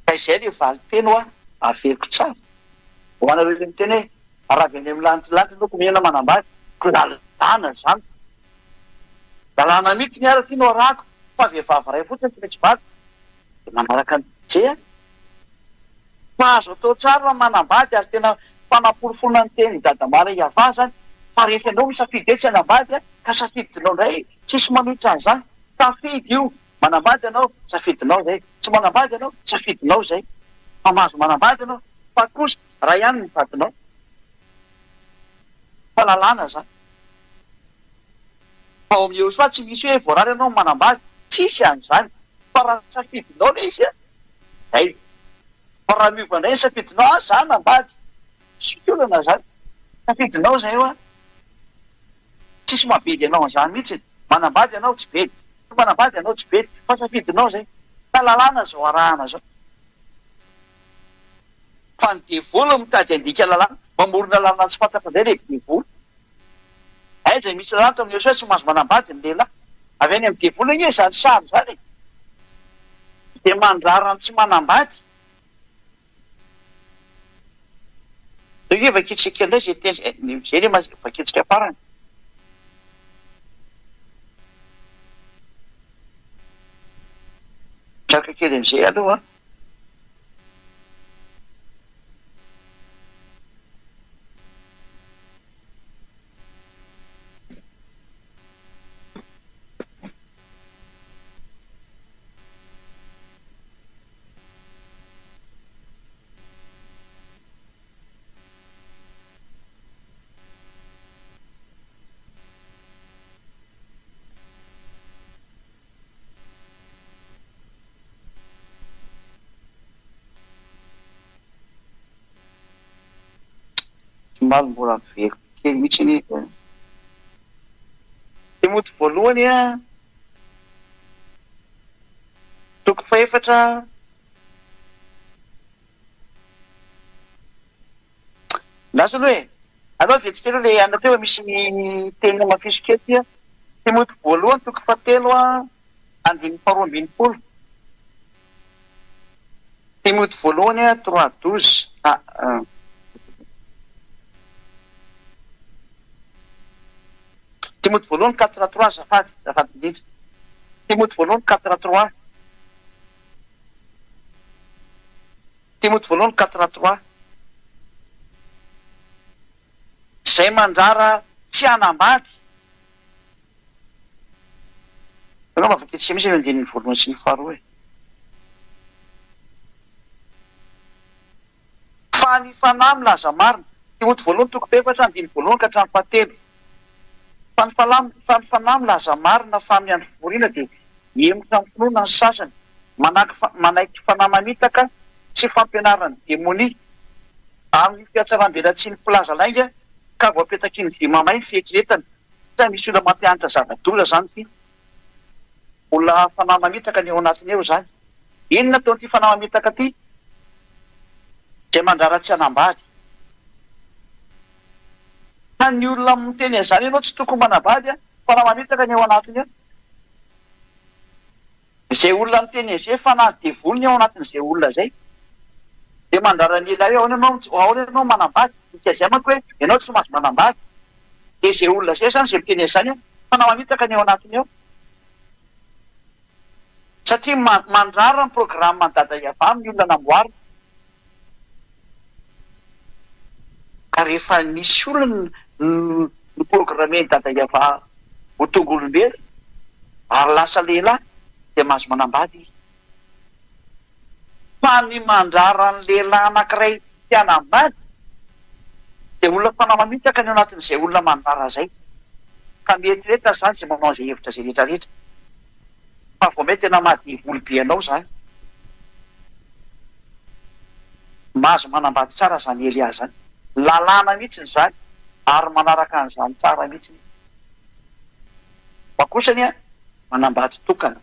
ka izay le valy teny ho a averiko tsara ho anareo le miteny hoe raha avy any amin'ny lanitrilantitra noko mihena manambady ko lalana zany lalàna mihitsy ny ara ty no arahako fa vehivavy ray fotsiny tsy maintsy vady de manaraka ny je fa azo atao tsara manambady ary tena fanapolofona ny teny dadamara iavà zany fa rehefa anao misafidy hoe tsy anambady a ka safidinao ndray tsisy manohitra an'izany safidy io manambady anao safidinao zay tsy manambady anao safidinao zay fa mahazo manambady anao fa kosa raha ihany ny vadinao fa lalàna zany fa ao amin'eo soa tsy misy hoe voarary anao manambady tsisy an'izany fa raha safidinao le izy a zay fa raha miova indray ny safidinao a za nambady siolana zany safidinao zay io a tsisy mabedy anao an'izany mihitsy manambady anao tsy bedy manambady anao tsy bedy fa safidinao zay ka lalàna zao arahana zao fa ny devolo mitady andika lalàna mamorona lalàna tsy fantatra indray le devolo ay zay misy lalàna tamin'io so tsy mahazo manambady ny lehilahy avy any amin'ny devolo iny zany sary zany de mandrarany tsy manambady hoe vakitsika indray zay teny zay le vakitsika farany traka kely am'izay aloha somary mbola veriko kely mihitsy ny timoty voalohany a toko faefatra lasy aloha hoe aloha vetsikely o le ana teo misy ny tenina mafisokety a timoty voalohany toko fatelo a andiny faharoa ambiny folo timoty voalohany a 3:12 timoty voalohany 4:3 zafady indrindra timoty voalohany 4:3 timoty voalohany 4:3 zay mandrara tsy anambady anao mavaketsy misy andininy voalohany sy ny faharoa e fa ny fanahy milaza marina timoty voalohany toko faefatra andiny voalohany ka hatramin'ny fahatelo fa ny fanahy milaza marina fa amin'ny andro fivoriana dia miemotra amin'ny finoana ny sasany manaiky fanahy mamitaka tsy fampianarany demonia amin'ny fiatsaram-belatsy ny filaza lainga ka voapetaky ny vy mamay ny fietretany sa misy olona mampianatra zava-doza zany ty olona fanahy mamitaka ny eo anatiny eo zany inona taon'ity fanahy mamitaka ty zay mandrara tsy anambady fa ny olona miteny an'izany ianao tsy tokony manambady a fanahy mamitaka ny eo anatiny eo zay olona miteny an'izay fanahy devolony ao anatin'izay olona zay de mandrara ny ilay hoe ahoana ianao manambady ikazay manko hoe ianao tsy mahazo manambady de zay olona zay zany zay miteny an'izany a fanahy mamitaka ny eo anatiny eo satria mandrara ny programa mandada iavà amin'ny olona namboary ka rehefa nisy olona ny programme ny dada iavà ho tonga olombelo ary lasa lehilahy de mahazo manambady izy fa ny mandrara ny lehilahy anankiray tianambady de olona fanahy mamitaka ny eo anatin'izay olona mandrara zay ka mietreta zany zay manao zay hevitra zay rehetrarehetra fa vao mety tena mahadivolobe anao zany mahazo manambady tsara zany Elia zany lalàna mihitsy zany ary manaraka an'izany tsara mihitsy fa kosany a manambady tokana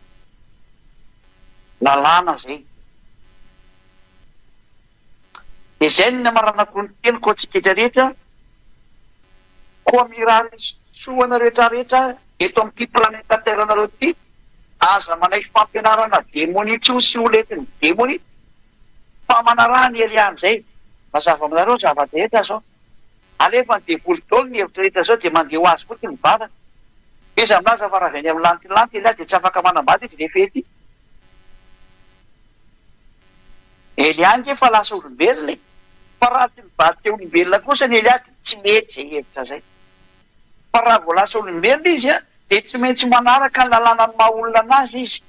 lalàna zay. Dia zay ny namaranako ny teniko antsika rehetra koa miraha soana rehetrarehetra eto amin'ity planeta terranareo ity, aza manaiky fampianarana demoniko sy oletiny demoni fa manaraha ny Eliany zay. Mazava aminareo zava-drehetra zao alefa ny devoly taona ny hevitra rehetra zao dia mandeha ho azy koa ty mivavaka. Izy aminazy fa raha avy any amin'ny lantilanty Elia dia tsy afaka manambady izy rehefa ety. Eliany nge fa lasa olombelona fa raha tsy mivadika olombelona kosa ny Elia dia tsy mety zay hevitra zay. Fa raha vao lasa olombelona izy dia tsy maintsy manaraka ny lalàna ny maha olona anazy izy.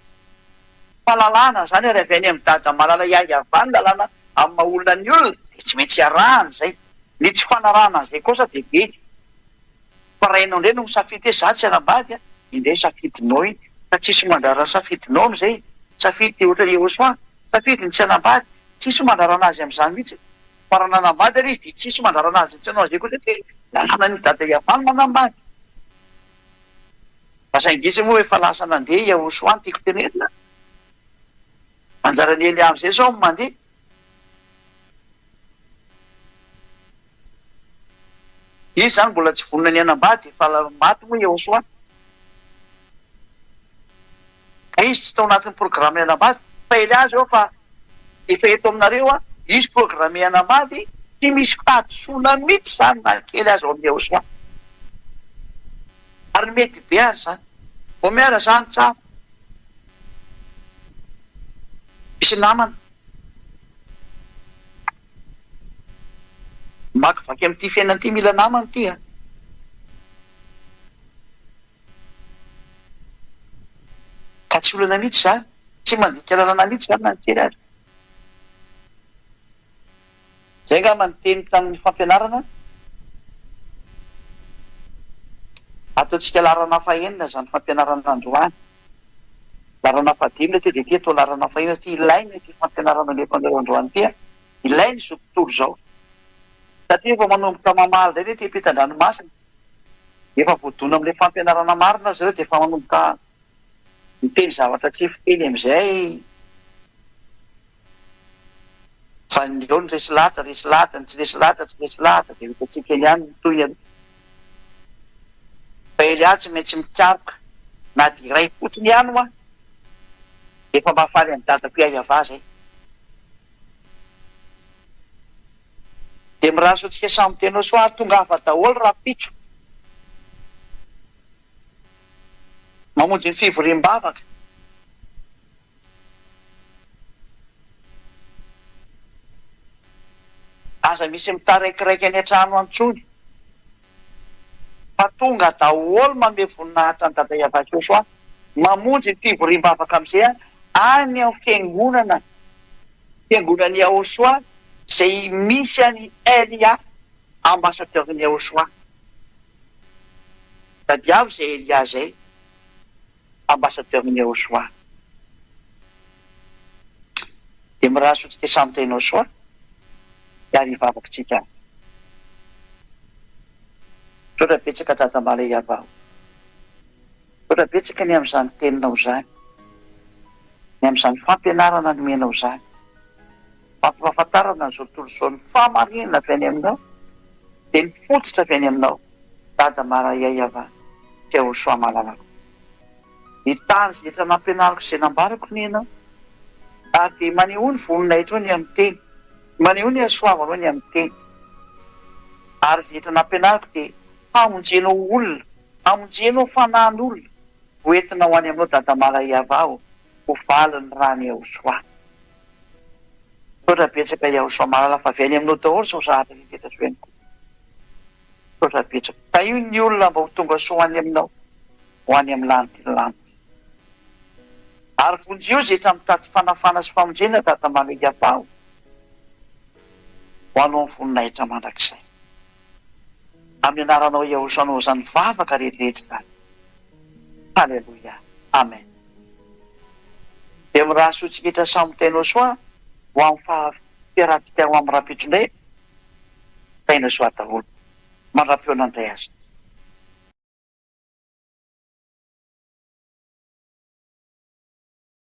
Fa lalàna zany raha avy any amin'ny dada malala iavany lalàna amin'ny maha olona ny olona dia tsy maintsy arahana zay. Ny tsy fanarahana an'izay kosa dia mety. Fa raha ianao indray no misafidy hoe za tsy hanambady indray safidinao iny fa tsisy mandrara safidinao am'izay. Safidy ohatra Jehosoa, safidy ny tsy hanambady, tsisy mandrarana azy amin'izany mihitsy. Fa raha nanambady ary izy dia tsisy mandrarana azy tsy anao zay koa satria lalàna ny dada iavany manambady. Fa saingizy moa efa lasa nandeha Jehosoa ny tiako tenenina. Manjara ny Elia amin'izay zao mandeha. Izy zany mbola tsy vonona ny hanambady fa maty moa Jehosoa. Ka izy tsy tao anatin'ny programme hanambady fa Elia zao fa efa eto aminareo izy programme hanambady tsy misy fahadisoana mihitsy zany na kely azy ao amin'ny Jehosoa. Ary mety be ary zany. Vao miara zany tsara. Misy namana makivaky amin'ity fiainana ity mila namana ity ka tsy olana mihitsy zany, tsy mandika lalàna mihitsy zany na ny kely azy. Zay nga manonteny tamin'ny fampianarana ataontsika larana fahenina zany fampianarana androany. Larana fadimy ty dia ty atao larana fahenina ty ilainy ty fampianarana lefanareo androany ty ilainy zao tontolo zao. Satria efa manomboka mamaly zay le ty ampitan-dranomasina. Efa voadona amin'ilay fampianarana marina zareo dia efa manomboka miteny zavatra tsy fiteny amin'izay. Fa ny eo ny resy lahatra, ny tsy resy lahatra, dia hitantsika ihany toy ny fa Elia tsy maintsy mikaroka na dia iray fotsiny ihany hoa efa mahafaly any dadako iavà zay. Dia miraso antsika samy tena soa tonga hafa daholo raha pitso mamonjy ny fivoriam-bavaka. Aza misy mitaraikiraiky any an-trano antsony fa tonga daholo manome voninahitra ny dada iavaka eo soa mamonjy ny fivoriam-bavaka amin'izay any amin'ny fiangonan'ny Jehosoa zay misy any Elia ambassadeur-ny Jehosoa. Da diavy zay Elia zay ambassadeur-ny Jehosoa. Dia miraso antsika samy tena soa ary hivavakitsika. Sotra betsaka dada malay avao. Sotra betsaka ny amin'izany teninao zany. Ny amin'izany fampianarana nomenao zany. Fampahafantarana zao tontolo zao ny fahamarinana avy any aminao dia ny fototra avy any aminao dada malay avao Jehosoa malalako. Ny tany izay rehetra nampianariko izay nambarako ny ianao ary maneho ny voninahitra ny amin'ny teny, maneho ny hasoavanao ny amin'ny teny. Ary izay rehetra nampianariko dia hamonjenao olona, hamonjenao fanan'olona hoentina ho any aminao dada malay avao ho valiny raha ny Jehosoa. Sotra betsaka Jehosoa malala fa avy any aminao daholo zao zahatra rehetra soeniko. Sotra betsaka. Ka io ny olona mba ho tonga soa any aminao ho any amin'ny lanitra. Ary vonjeo zay rehetra mitady fanafana sy famonjena dada malay avao ho anao amin'ny voninahitra mandrakizay. Amin'ny anaranao Jehosoa anao zany vavaka rehetrarehetra zany. Halleluja. Amen. Dia miraso antsika rehetra samy tainao soa ho amin'ny fahafiarahantsika ho amin'ny raha-pitro indray tainao soa daholo. Mandra-peo anandray azy.